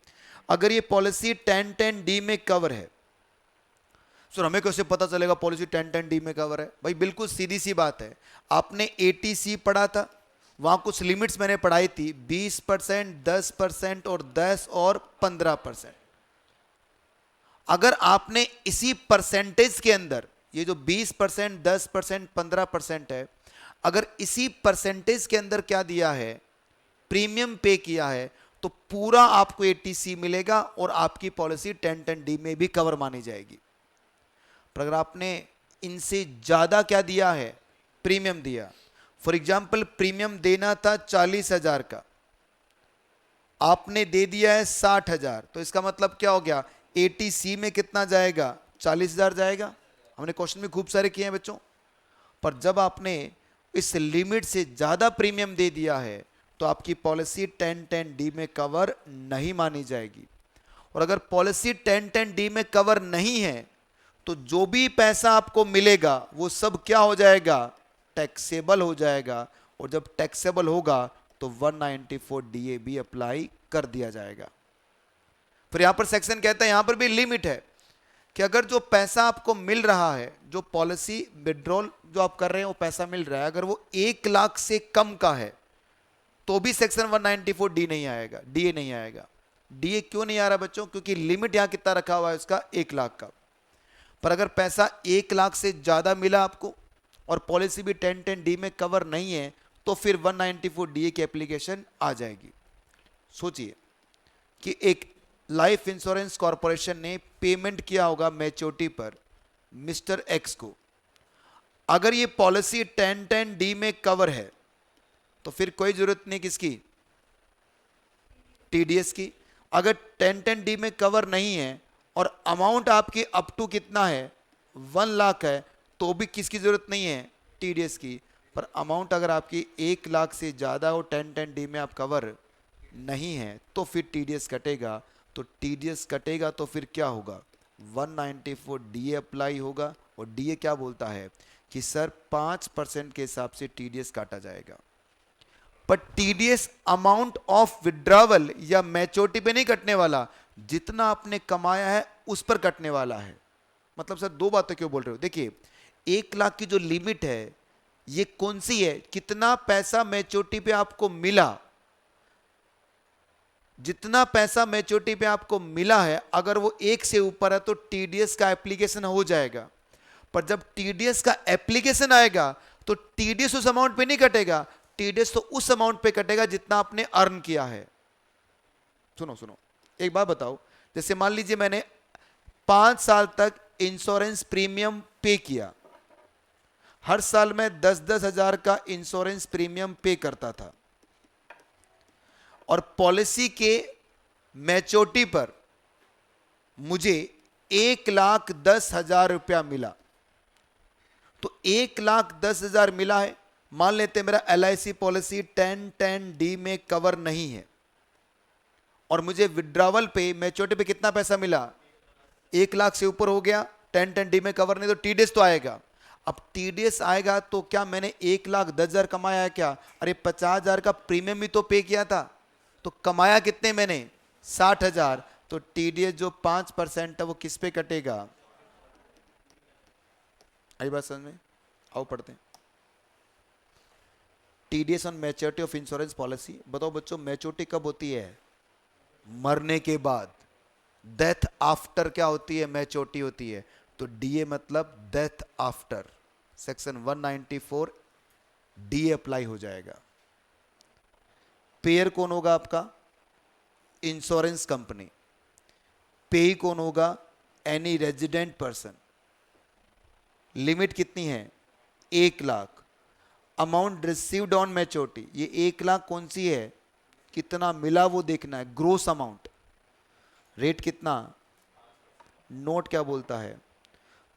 अगर ये पॉलिसी 1010 में कवर है सर हमें कैसे पता चलेगा पॉलिसी 1010 डी में कवर है? भाई बिल्कुल सीधी सी बात है, आपने एटीसी पढ़ा था, वहां कुछ लिमिट्स मैंने पढ़ाई थी, 20%, 10% और 10 और 15%। अगर आपने इसी परसेंटेज के अंदर ये जो 20%, 10%, 15% है, अगर इसी परसेंटेज के अंदर क्या दिया है, प्रीमियम पे किया है, तो पूरा आपको एटीसी मिलेगा और आपकी पॉलिसी 1010 डी में भी कवर मानी जाएगी। पर अगर आपने इनसे ज्यादा क्या दिया है, प्रीमियम दिया, फॉर एग्जाम्पल प्रीमियम देना था 40,000 का, आपने दे दिया है 60,000, तो इसका मतलब क्या हो गया, एटीसी में कितना जाएगा, 40,000 जाएगा। हमने क्वेश्चन में खूब सारे किए हैं बच्चों। पर जब आपने इस लिमिट से ज्यादा प्रीमियम दे दिया है तो आपकी पॉलिसी 1010 डी में कवर नहीं मानी जाएगी। और अगर पॉलिसी 1010 डी में कवर नहीं है तो जो भी पैसा आपको मिलेगा वो सब क्या हो जाएगा, टैक्सेबल हो जाएगा। और जब टैक्सेबल होगा तो 194 डीए भी अप्लाई कर दिया जाएगा। फिर यहां पर सेक्शन कहता है, यहां पर भी लिमिट है कि अगर जो पैसा आपको मिल रहा है, जो पॉलिसी विड्रॉल जो आप कर रहे हैं वो पैसा मिल रहा है, अगर वो 1 लाख से कम का है तो भी सेक्शन 194 डी नहीं आएगा, डीए नहीं आएगा। डीए क्यों नहीं आ रहा बच्चों, क्योंकि लिमिट यहां कितना रखा हुआ है उसका, 1 लाख का। पर अगर पैसा 1 लाख से ज्यादा मिला आपको और पॉलिसी भी 1010 डी में कवर नहीं है तो फिर 194 डीए की एप्लीकेशन आ जाएगी। सोचिए कि एक लाइफ इंश्योरेंस कॉर्पोरेशन ने पेमेंट किया होगा मैच्योरिटी पर मिस्टर एक्स को। अगर ये पॉलिसी 1010 डी में कवर है तो फिर कोई जरूरत नहीं किसकी, टीडीएस की। अगर 1010 डी में कवर नहीं है और अमाउंट आपकी अप टू कितना है, 1 लाख है, तो भी किसकी जरूरत नहीं है, टीडीएस की। पर अमाउंट अगर आपकी 1 लाख से ज्यादा हो, 1010 डी में आप कवर नहीं है, तो फिर टीडीएस कटेगा। तो टीडीएस कटेगा तो फिर क्या होगा, 194 डीए अप्लाई होगा। और डीए क्या बोलता है कि सर 5% के हिसाब से टीडीएस काटा जाएगा। पर टीडीएस अमाउंट ऑफ विड्रॉवल या मैच्योरिटी पे नहीं कटने वाला, जितना आपने कमाया है उस पर कटने वाला है। मतलब सर दो बातें क्यों बोल रहे हो, देखिए 1 लाख की जो लिमिट है ये कौन सी है, कितना पैसा मैच्योरिटी पे आपको मिला, जितना पैसा मैच्योरिटी पे आपको मिला है अगर वो 1 से ऊपर है तो टीडीएस का एप्लीकेशन हो जाएगा। पर जब टीडीएस का एप्लीकेशन आएगा तो टीडीएस उस अमाउंट पे नहीं कटेगा, टीडीएस तो उस अमाउंट पे कटेगा जितना आपने अर्न किया है। सुनो सुनो, एक बात बताओ, जैसे मान लीजिए मैंने 5 साल तक इंश्योरेंस प्रीमियम पे किया, हर साल मैं 10-10 हजार का इंश्योरेंस प्रीमियम पे करता था और पॉलिसी के मैच्योरिटी पर मुझे 1,10,000 रुपया मिला। तो 1,10,000 मिला है, मान लेते हैं मेरा LIC पॉलिसी 1010 डी में कवर नहीं है और मुझे विड्रॉवल पे मैच्योरिटी पे कितना पैसा मिला, 1 लाख से ऊपर हो गया, 1010 डी में कवर नहीं, तो टीडीएस तो आएगा। अब टीडीएस आएगा तो क्या मैंने 1,10,000 कमाया है क्या, अरे 50,000 का प्रीमियम भी तो पे किया था, तो कमाया कितने मैंने, 60,000। तो टीडीएस जो 5% है वो किस पे कटेगा, आई बात समझ में, आओ पढ़ते हैं। TDS on maturity of insurance policy. बताओ बच्चों मैच्योरिटी कब होती है, मरने के बाद, डेथ आफ्टर क्या होती है, मैच्योरिटी होती है। तो डीए मतलब death after, section 194 DA apply हो जाएगा। पेयर कौन होगा आपका, इंश्योरेंस कंपनी। पेई कौन होगा, एनी रेजिडेंट पर्सन। लिमिट कितनी है, 1 lakh. Amount received on maturity, ये 1 लाख कौन सी है, कितना मिला वो देखना है, ग्रोस अमाउंट। रेट कितना, नोट क्या बोलता है,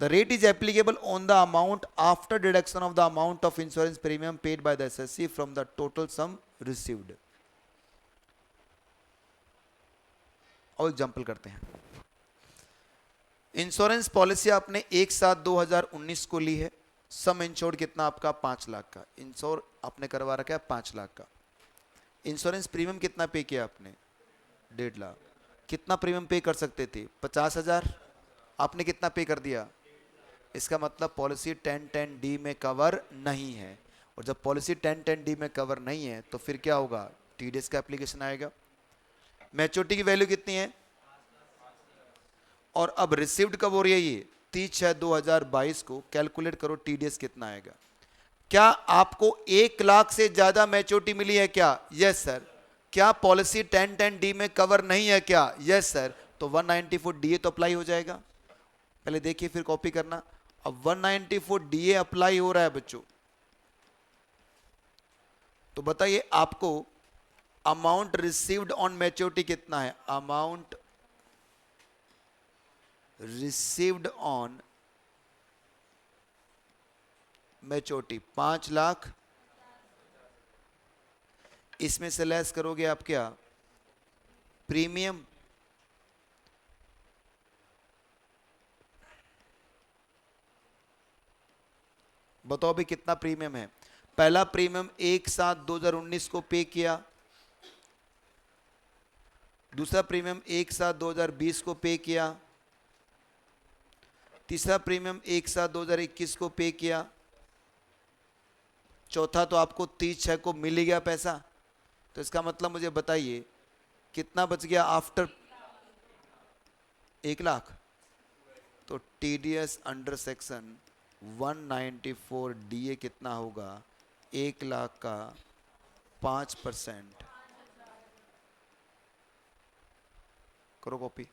the rate is applicable on the amount after deduction of the amount of insurance premium paid by the assessee from the total sum received. और एग्जाम्पल करते हैं। इंश्योरेंस पॉलिसी आपने 1/7/2019 को ली है, सम इंश्योर्ड कितना आपका, 5 लाख का। इंश्योर आपने करवा रखा है 5 लाख का। इंश्योरेंस प्रीमियम कितना पे किया आपने, 1.5 लाख। कितना प्रीमियम पे कर सकते थे, 50,000। आपने कितना पे कर दिया, इसका मतलब पॉलिसी 1010D में कवर नहीं है। और जब पॉलिसी 1010D में कवर नहीं है तो फिर क्या होगा, टीडीएस का एप्लीकेशन आएगा। मैच्योरिटी की वैल्यू कितनी है, और अब रिसीव्ड कब हो रही है, ये 30/6/2022 को। कैलकुलेट करो टीडीएस कितना आएगा। क्या आपको 1 लाख से ज्यादा मैच्योरिटी मिली है क्या? Yes sir. क्या पॉलिसी 1010D में कवर नहीं है क्या? Yes sir. तो 194DA तो अप्लाई हो जाएगा। पहले देखिए फिर कॉपी करना। अब 194DA अप्लाई हो रहा है बच्चों, तो बताइए आपको अमाउंट रिसीव्ड ऑन मैच्योरिटी कितना है। Amount received on maturity 5 lakh. इसमें से लेस करोगे आप क्या, प्रीमियम। बताओ भी कितना प्रीमियम है। पहला प्रीमियम 1/7/2019 को पे किया, दूसरा प्रीमियम 1/7/2020 को पे किया, तीसरा प्रीमियम 1/7/2021 को पे किया, चौथा तो आपको 30/6 को मिल ही गया पैसा। तो इसका मतलब मुझे बताइए कितना बच गया आफ्टर 1 लाख। तो टीडीएस अंडर सेक्शन 194DA कितना होगा, 1 लाख का 5%। करो कॉपी।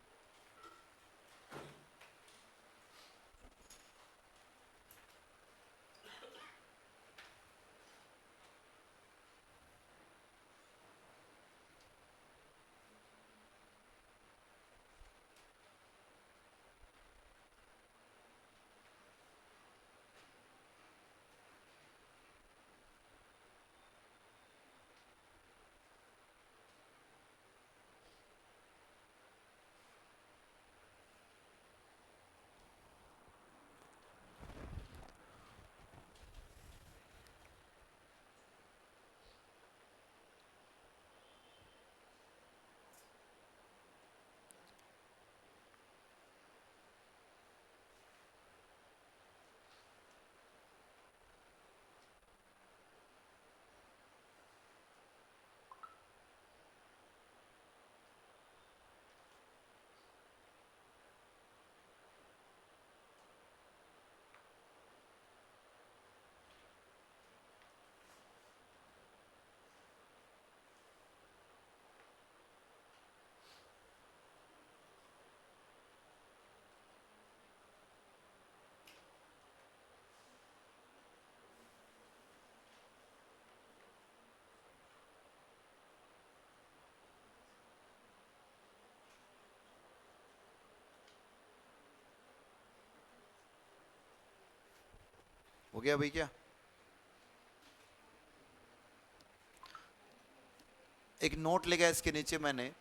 हो गया भाई क्या? एक नोट लिखा है इसके नीचे मैंने,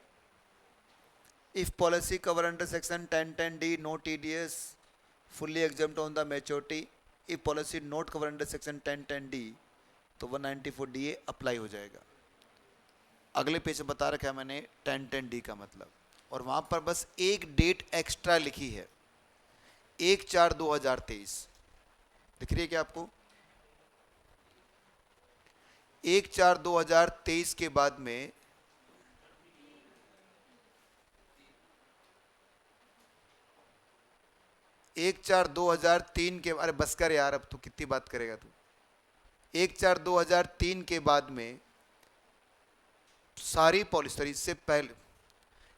if policy cover under section 1010D no TDS fully exempt on the maturity. If policy not cover under section 1010D तो 194DA अप्लाई हो जाएगा। अगले पेज में बता रखा है मैंने 1010D का मतलब, और वहां पर बस एक डेट एक्स्ट्रा लिखी है, 1/4/2023। दिख रही है क्या आपको? 1/4/2023 के बाद में 1/4/2003 के, अरे बस कर यार, अब तू कितनी बात करेगा तू। 1/4/2003 के बाद में सारी पॉलिसी, इससे पहले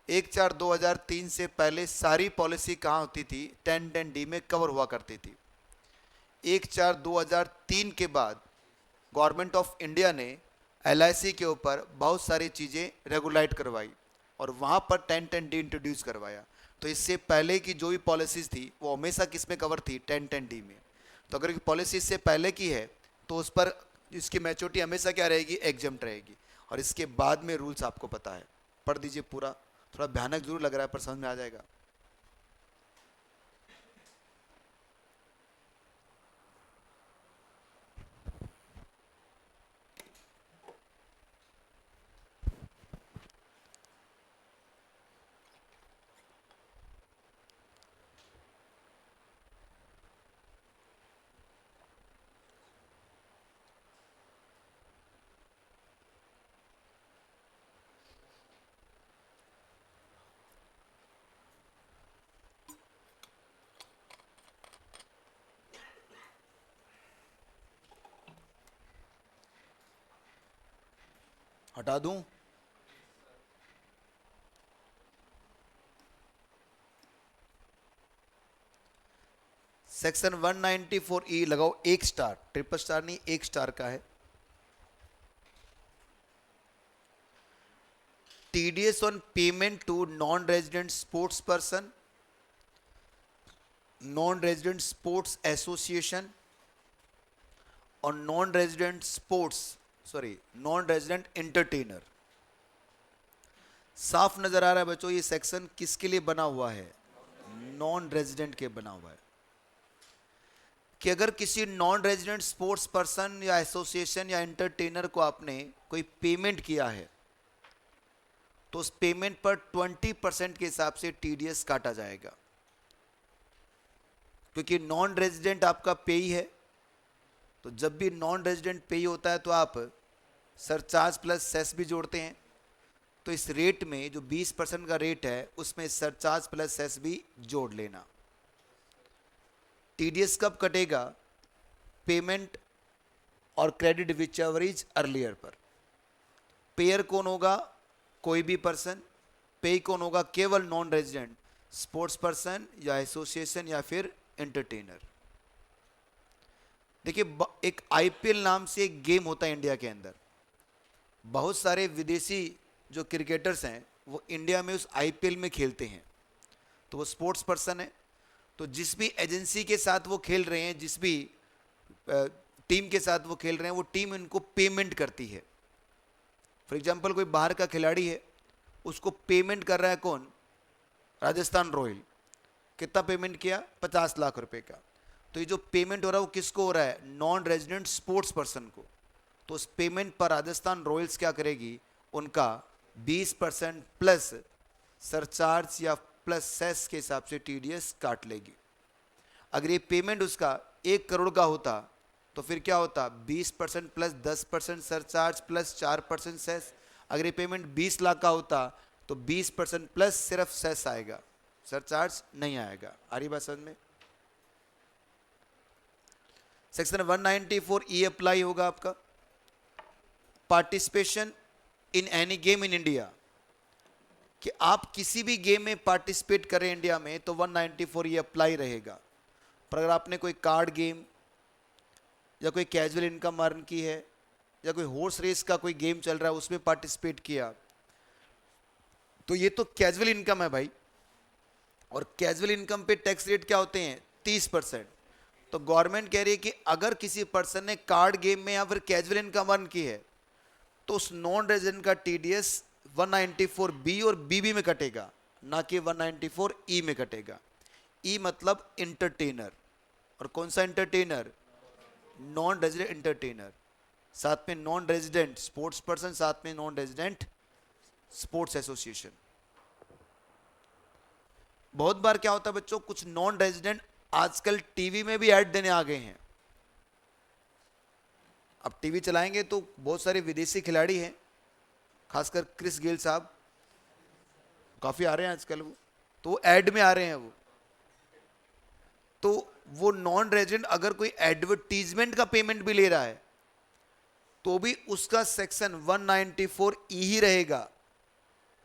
1/4/2003 से पहले सारी पॉलिसी कहाँ होती थी, 1010D में कवर हुआ करती थी। 1/4/2003 के बाद गवर्नमेंट ऑफ इंडिया ने LIC के ऊपर बहुत सारी चीज़ें रेगुलेट करवाई और वहाँ पर 1010D इंट्रोड्यूस करवाया। तो इससे पहले की जो भी पॉलिसीज थी वो हमेशा किस में कवर थी, 1010D में। तो अगर पॉलिसी इससे पहले की है तो उस पर इसकी मैच्योरिटी हमेशा क्या रहेगी, एग्जम्प्ट रहेगी। और इसके बाद में रूल्स आपको पता है, पढ़ दीजिए पूरा। थोड़ा भयानक जरूर लग रहा है पर समझ में आ जाएगा। हटा दूं? सेक्शन 194E लगाओ एक स्टार, ट्रिपल स्टार नहीं, एक स्टार का है। TDS on payment to non resident sports person, non resident sports association और non resident sports, sorry non resident entertainer. साफ नजर आ रहा है बच्चों ये सेक्शन किसके लिए बना हुआ है? नॉन रेजिडेंट के बना हुआ है कि अगर किसी नॉन रेजिडेंट स्पोर्ट्स पर्सन या एसोसिएशन या एंटरटेनर को आपने कोई पेमेंट किया है तो उस पेमेंट पर 20% के हिसाब से टीडीएस काटा जाएगा, क्योंकि नॉन रेजिडेंट आपका पेई है। तो जब भी नॉन रेजिडेंट पेई होता है तो आप सरचार्ज प्लस सेस भी जोड़ते हैं। तो इस रेट में जो 20% का रेट है उसमें सरचार्ज प्लस सेस भी जोड़ लेना। टीडीएस कब कटेगा? पेमेंट और credit which ever is earlier पर। पेयर कौन होगा? कोई भी पर्सन। पे कौन होगा? केवल नॉन रेजिडेंट स्पोर्ट्स पर्सन या एसोसिएशन या फिर एंटरटेनर। देखिए एक आईपीएल नाम से एक गेम होता है इंडिया के अंदर। बहुत सारे विदेशी जो क्रिकेटर्स हैं वो इंडिया में उस आईपीएल में खेलते हैं, तो वो स्पोर्ट्स पर्सन है। तो जिस भी एजेंसी के साथ वो खेल रहे हैं, जिस भी टीम के साथ वो खेल रहे हैं, वो टीम इनको पेमेंट करती है। फॉर एग्जाम्पल कोई बाहर का खिलाड़ी है, उसको पेमेंट कर रहा है कौन? राजस्थान रॉयल। कितना पेमेंट किया? 50 लाख रुपए का। तो ये जो पेमेंट हो रहा है वो किसको हो रहा है? नॉन रेजिडेंट स्पोर्ट्स पर्सन को। तो उस पेमेंट पर राजस्थान रॉयल्स क्या करेगी? उनका 20% प्लस सरचार्ज या प्लस सेस के हिसाब से टीडीएस काट लेगी। अगर ये पेमेंट उसका 1 करोड़ का होता तो फिर क्या होता? 20% प्लस 10% सरचार्ज प्लस 4% सेस। अगर ये पेमेंट 20 लाख का होता तो 20% प्लस सिर्फ सेस आएगा, सरचार्ज नहीं आएगा। आ रही बात समझ में? सेक्शन 194E अप्लाई होगा आपका। Participation in any game in India, कि आप किसी भी गेम में पार्टिसिपेट करें इंडिया में तो 194 अप्लाई रहेगा। पर अगर आपने कोई कार्ड गेम या कोई कैजुअल इनकम अर्न की है या कोई हॉर्स रेस का कोई गेम चल रहा है उसमें पार्टिसिपेट किया, तो ये तो कैजुअल इनकम है भाई। और कैजुअल इनकम पे टैक्स रेट क्या होते हैं? 30%। तो गवर्नमेंट कह रही है कि अगर किसी पर्सन ने कार्ड गेम में या फिर कैजुअल इनकम अर्न की है तो उस नॉन रेजिडेंट का टीडीएस 194B और बीबी में कटेगा, ना कि 194E में कटेगा। ई मतलब एंटरटेनर। और कौन सा एंटरटेनर? Non resident entertainer. साथ में नॉन रेजिडेंट स्पोर्ट्स पर्सन, साथ में नॉन रेजिडेंट स्पोर्ट्स एसोसिएशन। बहुत बार क्या होता है बच्चों, कुछ नॉन रेजिडेंट आजकल टीवी में भी ऐड देने आ गए हैं। अब टीवी चलाएंगे तो बहुत सारे विदेशी खिलाड़ी हैं, खासकर क्रिस गेल साहब काफी आ रहे हैं आजकल, वो तो ऐड में आ रहे हैं वो। तो वो नॉन रेजिडेंट अगर कोई एडवर्टीजमेंट का पेमेंट भी ले रहा है तो भी उसका सेक्शन 194E ही रहेगा।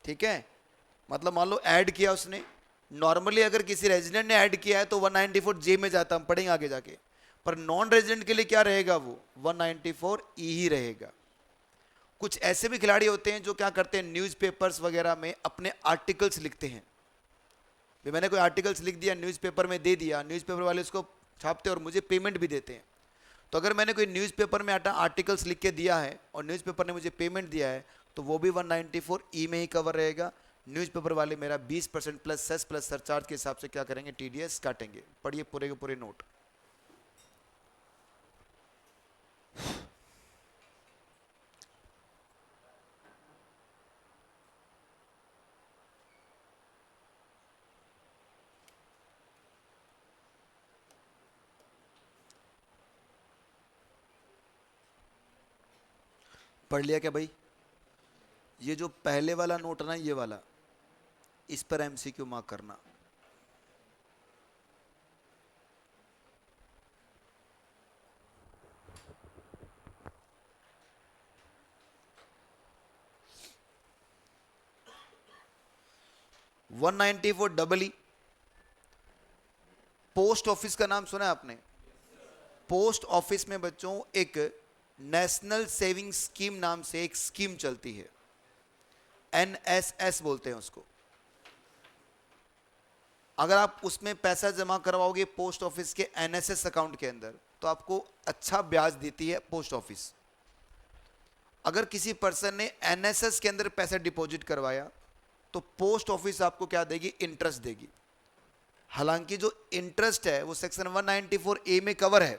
ठीक है? मतलब मान लो ऐड किया उसने, नॉर्मली अगर किसी रेजिडेंट ने ऐड किया है तो 194J में जाता, हम पढ़ेंगे आगे जाके। पर नॉन रेजिडेंट के लिए क्या रहेगा? वो 194E ही रहेगा। कुछ ऐसे भी खिलाड़ी होते हैं जो क्या करते हैं, न्यूज़पेपर्स वगैरह में अपने आर्टिकल्स लिखते हैं। भी मैंने कोई आर्टिकल्स लिख दिया, न्यूज़पेपर में दे दिया, न्यूज़पेपर वाले उसको छापते हैं और मुझे पेमेंट भी देते हैं। तो अगर मैंने कोई न्यूज़पेपर में आर्टिकल्स लिख के दिया है और न्यूज़पेपर ने मुझे पेमेंट दिया है तो वो भी 194E में ही कवर रहेगा। न्यूज़पेपर वाले मेरा 20% प्लस सेस प्लस सरचार्ज के हिसाब से क्या करेंगे? टीडीएस काटेंगे। पढ़िए पूरे के पूरे नोट। पढ़ लिया क्या भाई? ये जो पहले वाला नोट है ना, ये वाला, इस पर एमसीक्यू मार्क करना। 194 डबल ई। पोस्ट ऑफिस का नाम सुना है आपने? पोस्ट ऑफिस में बच्चों एक नेशनल सेविंग स्कीम नाम से एक स्कीम चलती है, NSS बोलते हैं उसको। अगर आप उसमें पैसा जमा करवाओगे पोस्ट ऑफिस के NSS अकाउंट के अंदर, तो आपको अच्छा ब्याज देती है पोस्ट ऑफिस। अगर किसी पर्सन ने NSS के अंदर पैसा डिपॉजिट करवाया तो पोस्ट ऑफिस आपको क्या देगी? इंटरेस्ट देगी। हालांकि जो इंटरेस्ट है वो सेक्शन 194A में कवर है,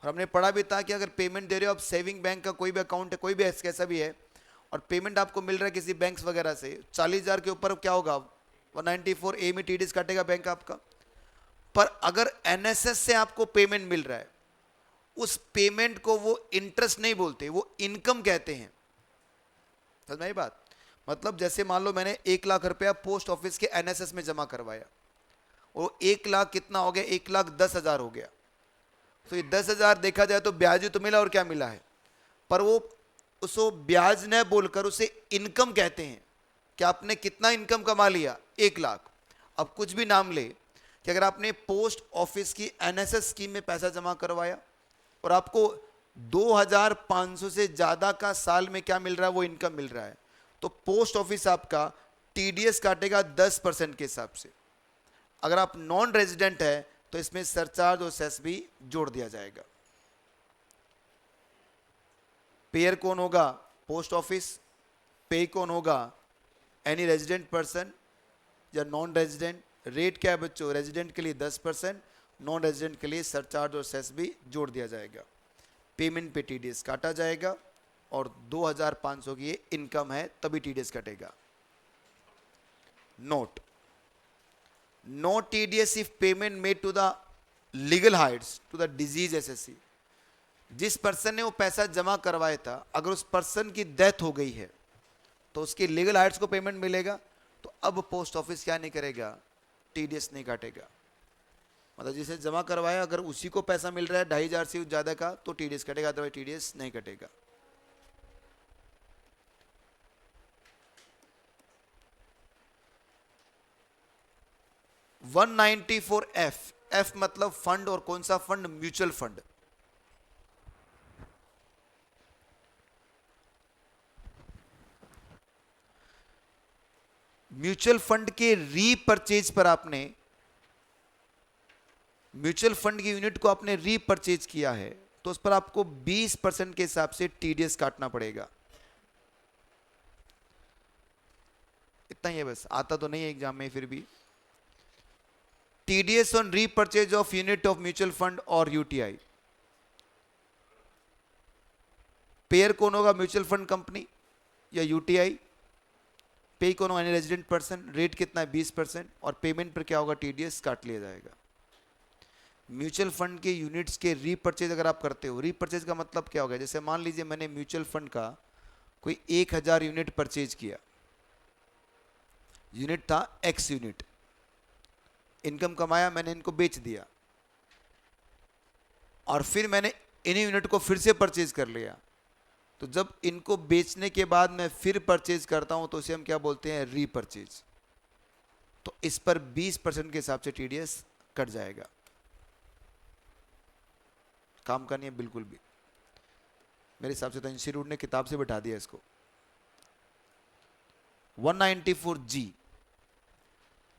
और हमने पढ़ा भी था कि अगर पेमेंट दे रहे हो आप सेविंग बैंक का कोई भी अकाउंट है, कोई भी कैसा भी है, और पेमेंट आपको मिल रहा है किसी बैंक वगैरह से 40,000 के ऊपर, क्या होगा? 194A में TDS काटेगा बैंक आपका। पर अगर NSS से आपको पेमेंट मिल रहा है, उस पेमेंट को वो इंटरेस्ट नहीं बोलते, वो इनकम कहते हैं। समझ में आई बात? मतलब जैसे मान लो मैंने 1 लाख रुपया पोस्ट ऑफिस के NSS में जमा करवाया, और 1 लाख कितना हो गया? 1,10,000 हो गया। तो ये 10,000 देखा जाए तो ब्याज ही तो मिला, और क्या मिला है? पर वो उसको ब्याज न बोलकर उसे इनकम कहते हैं कि आपने कितना इनकम कमा लिया? 1 लाख। अब कुछ भी नाम ले कि अगर आपने पोस्ट ऑफिस की NSS स्कीम में पैसा जमा करवाया और आपको 2,500 से ज्यादा का साल में क्या मिल रहा है? वो इनकम मिल रहा है, तो पोस्ट ऑफिस आपका TDS काटेगा 10% के हिसाब से। अगर आप नॉन रेजिडेंट है तो इसमें सरचार्ज और सेस भी जोड़ दिया जाएगा। पेयर कौन होगा? Post office. पे कौन होगा? एनी रेजिडेंट पर्सन या नॉन रेजिडेंट। रेट क्या है बच्चों? रेजिडेंट के लिए 10%, नॉन रेजिडेंट के लिए सरचार्ज और सेस भी जोड़ दिया जाएगा। पेमेंट पे TDS काटा जाएगा, और 2,500 की ये इनकम है तभी TDS कटेगा। Note: no TDS if payment made to the legal heights to the disease SSC। जिस पर्सन ने वो पैसा जमा करवाया था, अगर उस पर्सन की डेथ हो गई है तो उसकी लीगल हाइट्स को पेमेंट मिलेगा, तो अब पोस्ट ऑफिस क्या नहीं करेगा? TDS नहीं काटेगा। मतलब जिसे जमा करवाया अगर उसी को पैसा मिल रहा है 2,500 से ज्यादा का, तो TDS कटेगा, अदरवाइज TDS नहीं कटेगा। F मतलब फंड, और कौन सा fund? Mutual fund. Mutual fund के रीपरचेज पर आपने, म्यूचुअल फंड की यूनिट को आपने रीपरचेज किया है, तो उस पर आपको 20% के हिसाब से TDS काटना पड़ेगा। इतना ही है बस, आता तो नहीं है एग्जाम में फिर भी। TDS on repurchase of unit of mutual fund और UTI। पेयर कौन होगा? म्यूचुअल फंड कंपनी या UTI। पे कौन होगा? Resident person. रेट कितना है? 20%, और पेमेंट पर क्या होगा? TDS काट लिया जाएगा। म्यूचुअल फंड के यूनिट्स के रीपरचेज अगर आप करते हो, रीपरचेज का मतलब क्या होगा? जैसे मान लीजिए मैंने म्यूचुअल फंड का कोई 1,000 यूनिट परचेज किया, यूनिट था X यूनिट, इनकम कमाया, मैंने इनको बेच दिया, और फिर मैंने इन्हीं यूनिट को फिर से परचेज कर लिया। तो जब इनको बेचने के बाद मैं फिर परचेज करता हूं तो उसे हम क्या बोलते हैं? रीपरचेज। तो इस पर 20% के हिसाब से TDS कट जाएगा। काम का नहीं है बिल्कुल भी, मेरे हिसाब से तो इंस्टीट्यूट ने किताब से बैठा दिया इसको। 194G।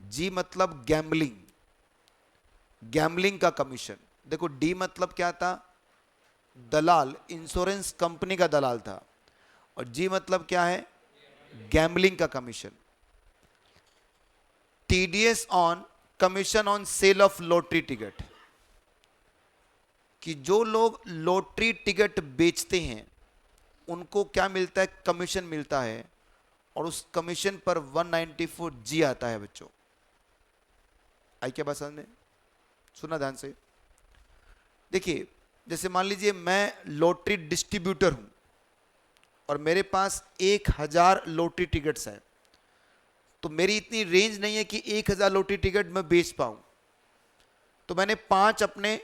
G मतलब गैम्बलिंग, गैम्बलिंग का कमीशन। देखो D मतलब क्या था? दलाल, इंश्योरेंस कंपनी का दलाल था, और G मतलब क्या है? गैम्बलिंग का commission. TDS on commission on sale of lottery ticket, कि जो लोग लॉटरी टिकट बेचते हैं उनको क्या मिलता है? कमीशन मिलता है, और उस कमीशन पर 194G आता है बच्चों। आई क्या बात समझ में? सुना ध्यान से। देखिए जैसे मान लीजिए मैं लॉटरी डिस्ट्रीब्यूटर हूं और मेरे पास 1,000 लॉटरी टिकट्स हैं, तो मेरी इतनी रेंज नहीं है कि 1,000 लॉटरी टिकट मैं बेच पाऊं। तो मैंने 5 अपने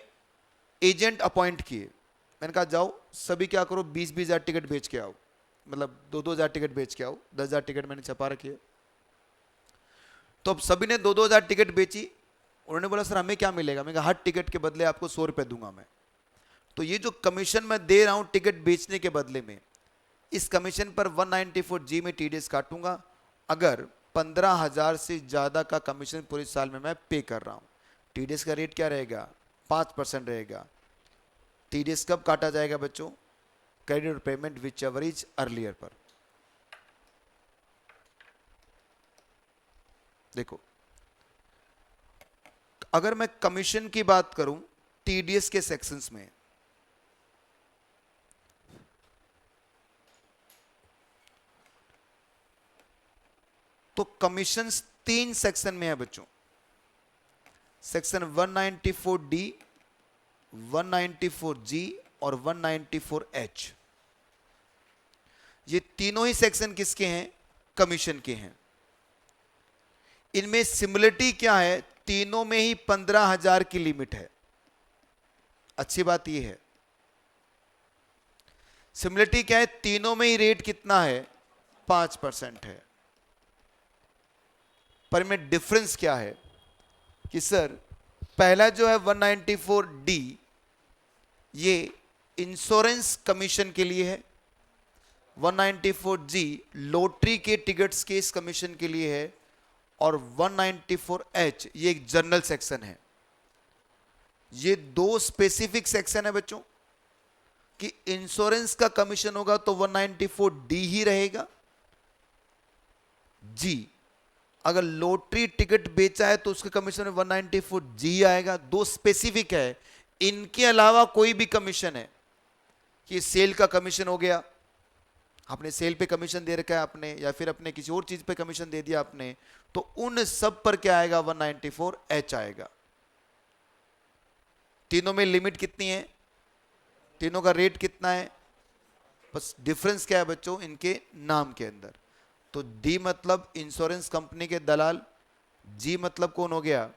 एजेंट अपॉइंट किए। मैंने कहा जाओ सभी क्या करो 20-20 हज़ार टिकट बेच के आओ, मतलब 2-2 हज़ार टिकट बेच के आओ। 10,000 टिकट मैंने छपा रखी है। तो अब सभी ने 2-2 हज़ार टिकट बेची। उन्होंने बोला सर हमें क्या मिलेगा? मैं कहा हर टिकट के बदले आपको 100 रुपए दूंगा मैं। तो ये जो कमीशन मैं दे रहा हूं टिकट बेचने के बदले में, इस कमीशन पर 194G में टीडीएस काटूंगा अगर 15,000 से ज्यादा का कमीशन पूरे साल में मैं पे कर रहा हूं। टीडीएस का रेट क्या रहेगा? 5% रहेगा। टीडीएस कब काटा जाएगा बच्चों? Credit payment which ever is earlier पर। देखो, अगर मैं कमीशन की बात करूं टीडीएस के सेक्शंस में, तो कमीशंस 3 सेक्शन में है बच्चों। सेक्शन 194D, 194G और 194H। ये तीनों ही सेक्शन किसके हैं? कमीशन के हैं। इनमें सिमिलरिटी क्या है? तीनों में ही 15,000 की लिमिट है। अच्छी बात यह है, सिमिलरिटी क्या है? तीनों में ही रेट कितना है? 5% है। पर में डिफरेंस क्या है कि सर पहला जो है 194D, ये इंश्योरेंस कमीशन के लिए है। 194G लॉटरी के टिकट्स के इस कमीशन के लिए है। और 194H ये एक जनरल सेक्शन है। ये दो स्पेसिफिक सेक्शन है बच्चों कि इंश्योरेंस का कमीशन होगा तो 194D ही रहेगा। जी, अगर लॉटरी टिकट बेचा है तो उसके कमीशन में 194G आएगा। दो स्पेसिफिक है। इनके अलावा कोई भी कमीशन है कि सेल का कमीशन हो गया, आपने सेल पे कमीशन दे रखा है आपने, या फिर अपने किसी और चीज पे कमीशन दे दिया आपने, तो उन सब पर क्या आएगा? 194H आएगा। तीनों में लिमिट कितनी है? तीनों का रेट कितना है? बस डिफरेंस क्या है बच्चों? इनके नाम के अंदर। तो डी मतलब इंश्योरेंस कंपनी के दलाल, जी मतलब कौन हो गया?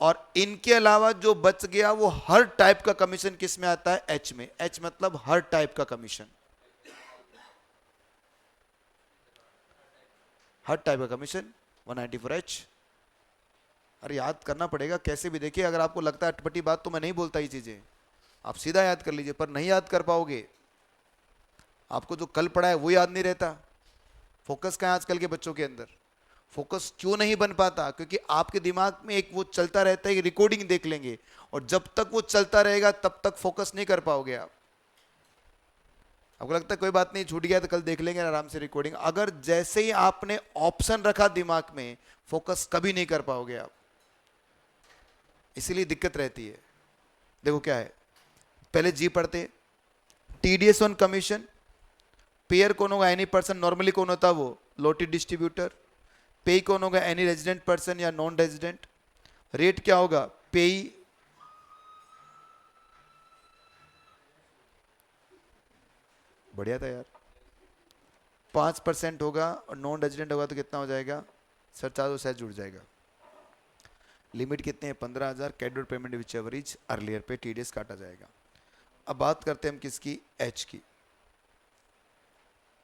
और इनके अलावा जो बच गया वो हर टाइप का कमीशन किस में आता है? एच में। एच मतलब हर टाइप का कमीशन, हर टाइप का कमीशन 194H। अरे याद करना पड़ेगा कैसे भी। देखिए, अगर आपको लगता है अटपटी बात तो मैं नहीं बोलता ये चीजें, आप सीधा याद कर लीजिए, पर नहीं याद कर पाओगे। आपको जो कल पढ़ा है वो याद नहीं रहता। फोकस कहाँ है आजकल के बच्चों के अंदर? फोकस क्यों नहीं बन पाता? क्योंकि आपके दिमाग में एक वो चलता रहता है कि रिकॉर्डिंग देख लेंगे, और जब तक वो चलता रहेगा तब तक फोकस नहीं कर पाओगे आप। आपको लगता है कोई बात नहीं, छूट गया तो कल देख लेंगे आराम से रिकॉर्डिंग। अगर जैसे ही आपने ऑप्शन रखा दिमाग में, फोकस कभी नहीं कर पाओगे आप। इसीलिए दिक्कत रहती है। देखो क्या है, पहले जी पढ़ते, टीडीएस ऑन कमीशन। पेयर कौन होगा? Any person. नॉर्मली कौन होता है? वो लॉटरी डिस्ट्रीब्यूटर। पे कौन होगा? एनी रेजिडेंट पर्सन या नॉन रेजिडेंट। रेट क्या होगा? पेई। बढ़िया था यार। 5% होगा, और नॉन रेजिडेंट होगा तो कितना हो जाएगा? सरचार्ज और सेस जुड़ जाएगा। लिमिट कितने हैं? 15,000। कैडर पेमेंट विच एवरेज अर्लियर पे टीडीएस काटा जाएगा। अब बात करते हैं हम किसकी? एच की।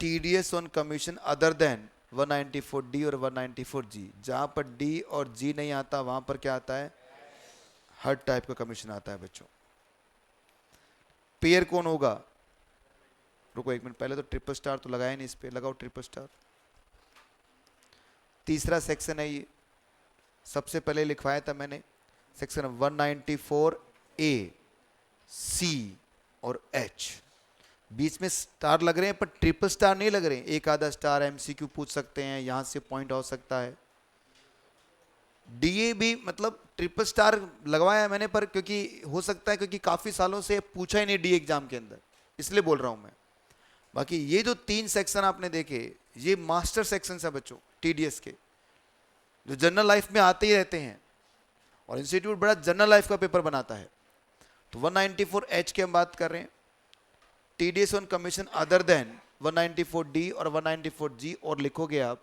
TDS on commission other than 194D और 194G। जहां पर डी और जी नहीं आता वहां पर क्या आता है? हर टाइप का कमीशन आता है बच्चों। पेयर कौन होगा? रुको एक मिनट, पहले तो ट्रिपल स्टार तो लगाया नहीं, इस पे लगाओ ट्रिपल स्टार। तीसरा सेक्शन है ये, सबसे पहले लिखवाया था मैंने, सेक्शन 194A, C और H। बीच में स्टार लग रहे हैं पर ट्रिपल स्टार नहीं लग रहे हैं। एक आधा स्टार एमसीक्यू पूछ सकते हैं, यहां से पॉइंट हो सकता है। डीए भी मतलब ट्रिपल स्टार लगवाया है मैंने, पर क्योंकि हो सकता है क्योंकि काफी सालों से पूछा ही नहीं डी एग्जाम के अंदर, इसलिए बोल रहा हूं मैं। बाकी ये जो 3 सेक्शन आपने देखे, ये मास्टर सेक्शन है बच्चों टीडीएस के, जो जनरल लाइफ में आते ही रहते हैं, और इंस्टीट्यूट बड़ा जनरल लाइफ का पेपर बनाता है। तो 194H की हम बात कर रहे हैं। TDS on commission other than 194D और 194G, और लिखोगे आप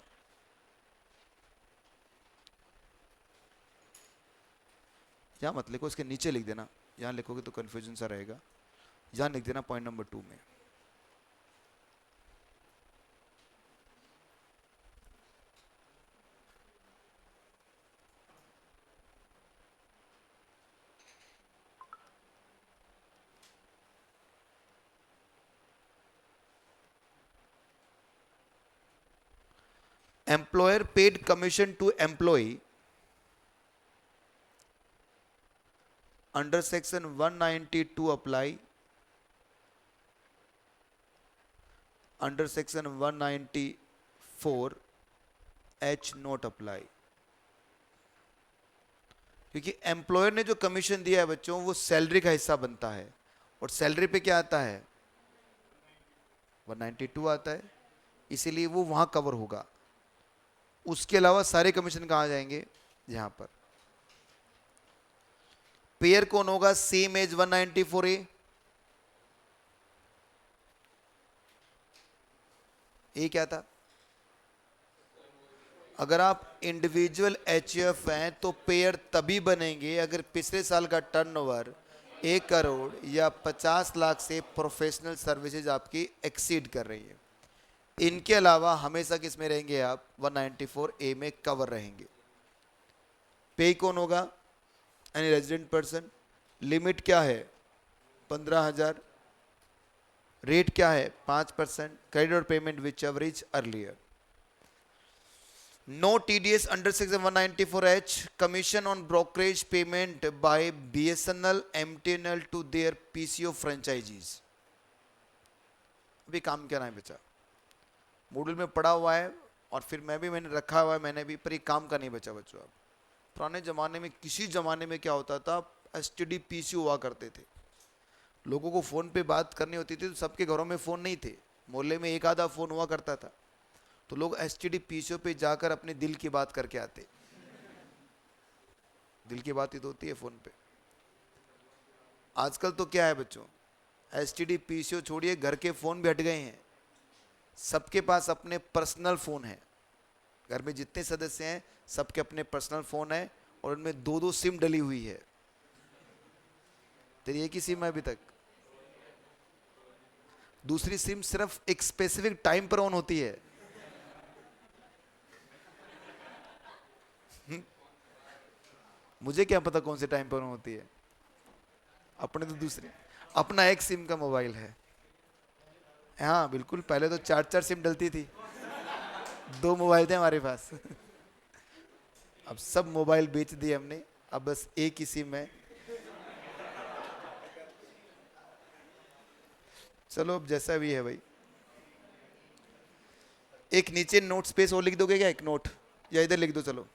यहां मत लिखो, इसके नीचे लिख देना। यहां लिखोगे तो कंफ्यूजन सा रहेगा। यहां लिख देना पॉइंट नंबर 2 में। Employer paid commission to employ under section 192 apply, under section 194 H not apply. क्योंकि एम्प्लॉयर ने जो कमीशन दिया है बच्चों, वो सैलरी का हिस्सा बनता है, और सैलरी पे क्या आता है, 192 आता है, इसीलिए वो वहां कवर होगा। उसके अलावा सारे कमीशन कहां जाएंगे, यहां पर। पेयर कौन होगा, सेम एज 194A। ये क्या था, अगर आप इंडिविजुअल एचएफ हैं तो पेयर तभी बनेंगे अगर पिछले साल का टर्नओवर 1 करोड़ या 50 लाख से प्रोफेशनल सर्विसेज आपकी एक्सीड कर रही है। इनके अलावा हमेशा किस में रहेंगे आप, 194A में कवर रहेंगे। पे कौन होगा, एनी रेजिडेंट पर्सन। लिमिट क्या है, 15,000। रेट क्या है, 5%। क्रेडिट और payment which average earlier. No TDS under section 194H. Commission on brokerage payment by BSNL, MTNL to their PCO franchisees. अभी काम क्या है बचा, मॉड्यूल में पड़ा हुआ है, और फिर मैंने रखा हुआ है, मैंने भी, पर ये काम का नहीं बचा बच्चों। अब पुराने ज़माने में, किसी ज़माने में क्या होता था, STD PCO हुआ करते थे। लोगों को फ़ोन पे बात करनी होती थी तो सबके घरों में फ़ोन नहीं थे, मोहल्ले में एक आधा फ़ोन हुआ करता था, तो लोग STD PCO पे जाकर अपने दिल की बात करके आते। दिल की बात ही तो होती है फ़ोन पे। आजकल तो क्या है बच्चों, STD PCO छोड़िए, घर के फ़ोन भी हट गए हैं, सबके पास अपने पर्सनल फ़ोन हैं। घर में जितने सदस्य हैं सबके अपने पर्सनल फ़ोन है, और उनमें 2-2 सिम डली हुई है। तेरी एक ही सिम है अभी तक, दूसरी सिम सिर्फ एक स्पेसिफिक टाइम पर ऑन होती है। मुझे क्या पता कौन से टाइम पर ऑन होती है, अपने तो दूसरे, अपना एक सिम का मोबाइल है। हाँ बिल्कुल, पहले तो 4-4 सिम डलती थी, 2 मोबाइल थे हमारे पास। अब सब मोबाइल बेच दिए हमने, अब बस एक ही सिम है। चलो अब जैसा भी है भाई। एक नीचे नोट स्पेस और लिख दोगे क्या, एक नोट, या इधर लिख दो, चलो।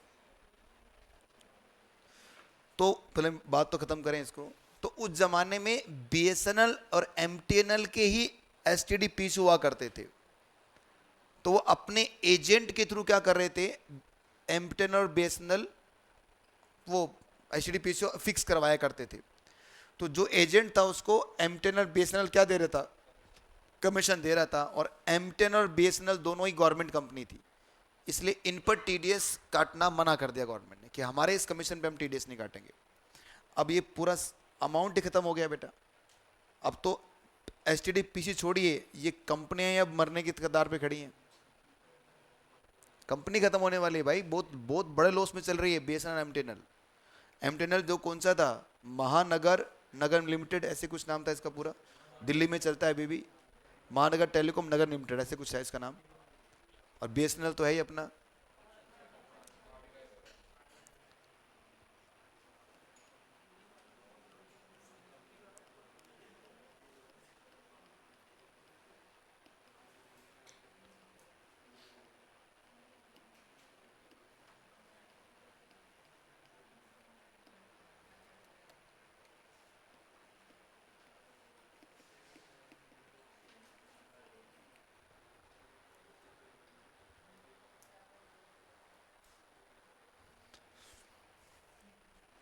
तो पहले बात तो खत्म करें इसको। तो उस जमाने में BSNL और MTNL के ही STD पीस हुआ करते थे, तो वो अपने एजेंट के थ्रू क्या कर रहे थे, MTNL और BSNL वो STD पीस फिक्स करवाया करते थे। तो जो एजेंट था उसको MTNL BSNL क्या दे रहा था, कमीशन दे रहा था, और MTNL और BSNL दोनों ही गवर्नमेंट कंपनी थी, इसलिए इन पर TDS काटना मना कर दिया गवर्नमेंट ने, कि हमारे इस कमीशन पे हम TDS नहीं काटेंगे। अब ये पूरा अमाउंट ही खत्म हो गया बेटा। अब तो STD पीसी छोड़िए, ये कंपनियां अब मरने की कगार पे खड़ी हैं। कंपनी खत्म होने वाली है भाई, बहुत बहुत बड़े लॉस में चल रही है BSNL MTNL। MTNL जो कौन सा था, महानगर नगर लिमिटेड, ऐसे कुछ नाम था इसका पूरा, दिल्ली में चलता है अभी भी, महानगर टेलीकॉम नगर लिमिटेड, ऐसे कुछ है इसका नाम। और BSNL तो है ही अपना।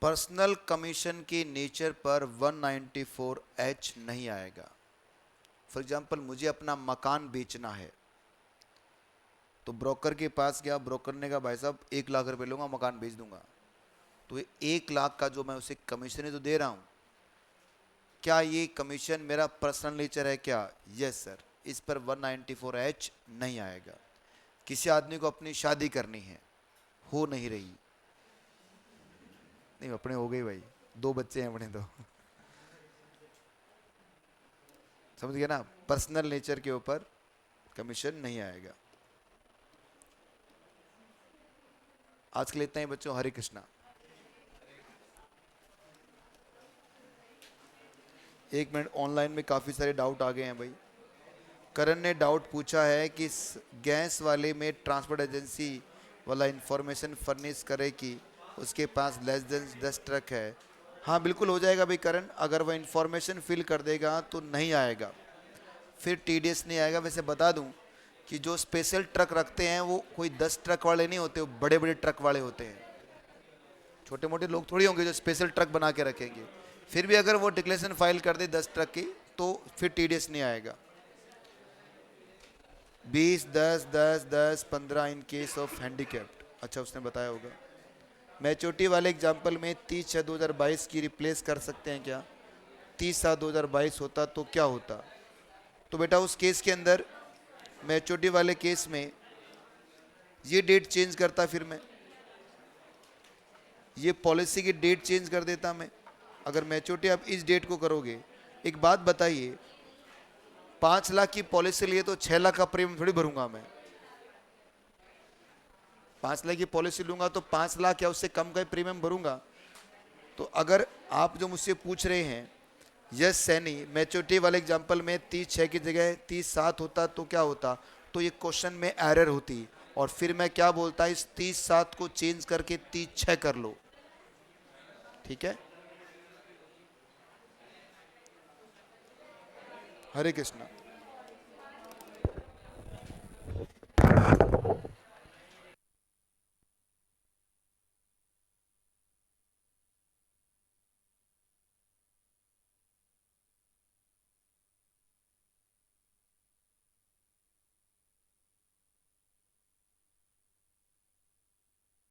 पर्सनल कमीशन के नेचर पर 194H नहीं आएगा। फॉर एग्जाम्पल, मुझे अपना मकान बेचना है, तो ब्रोकर के पास गया, ब्रोकर ने कहा भाई साहब 1 लाख रुपए लूंगा, मकान बेच दूंगा। तो ये 1 लाख का जो मैं उसे कमीशन है तो दे रहा हूँ, क्या ये कमीशन मेरा पर्सनल नेचर है क्या, यस सर, इस पर 194H नहीं आएगा। किसी आदमी को अपनी शादी करनी है, हो नहीं रही, नहीं अपने हो गई भाई, 2 बच्चे हैं अपने तो, समझ गया ना, पर्सनल नेचर के ऊपर कमीशन नहीं आएगा। आज के लिए इतना ही बच्चों, हरे कृष्णा। एक मिनट, ऑनलाइन में काफ़ी सारे डाउट आ गए हैं भाई। करण ने डाउट पूछा है कि गैस वाले में ट्रांसपोर्ट एजेंसी वाला इंफॉर्मेशन फर्निश करे कि उसके पास लेस देन 10 ट्रक है। हाँ बिल्कुल हो जाएगा भाई करण, अगर वह इंफॉर्मेशन फिल कर देगा तो नहीं आएगा, फिर टीडीएस नहीं आएगा। वैसे बता दूं कि जो स्पेशल ट्रक रखते हैं वो कोई 10 ट्रक वाले नहीं होते, वो बड़े बड़े ट्रक वाले होते हैं। छोटे मोटे लोग थोड़ी होंगे जो स्पेशल ट्रक बना के रखेंगे। फिर भी अगर वो डिक्लेरेशन फाइल कर दे 10 ट्रक की तो फिर टीडीएस नहीं आएगा। 20, 10, 10, 10, 15 इन केस ऑफ हैंडीकैप्ड। अच्छा उसने बताया होगा। मैच्योरिटी वाले एग्जाम्पल में 30/6/2022 की रिप्लेस कर सकते हैं क्या? 30/7/2022 होता तो क्या होता? तो बेटा उस केस के अंदर, मैच्योरिटी वाले केस में ये डेट चेंज करता, फिर मैं ये पॉलिसी की डेट चेंज कर देता मैं। अगर मैच्योरिटी आप इस डेट को करोगे, एक बात बताइए, 5 लाख की पॉलिसी लिए तो 6 लाख का प्रीमियम थोड़ी भरूंगा मैं। 5 लाख की पॉलिसी लूंगा तो 5 लाख या उससे कम का प्रीमियम भरूंगा। तो अगर आप जो मुझसे पूछ रहे हैं यस सैनी, मैच्योरिटी वाले एग्जाम्पल में 30/6 की जगह 30/7 होता तो क्या होता, तो ये क्वेश्चन में एरर होती, और फिर मैं क्या बोलता, इस 30/7 को चेंज करके 30/6 कर लो। ठीक है, हरे कृष्णा।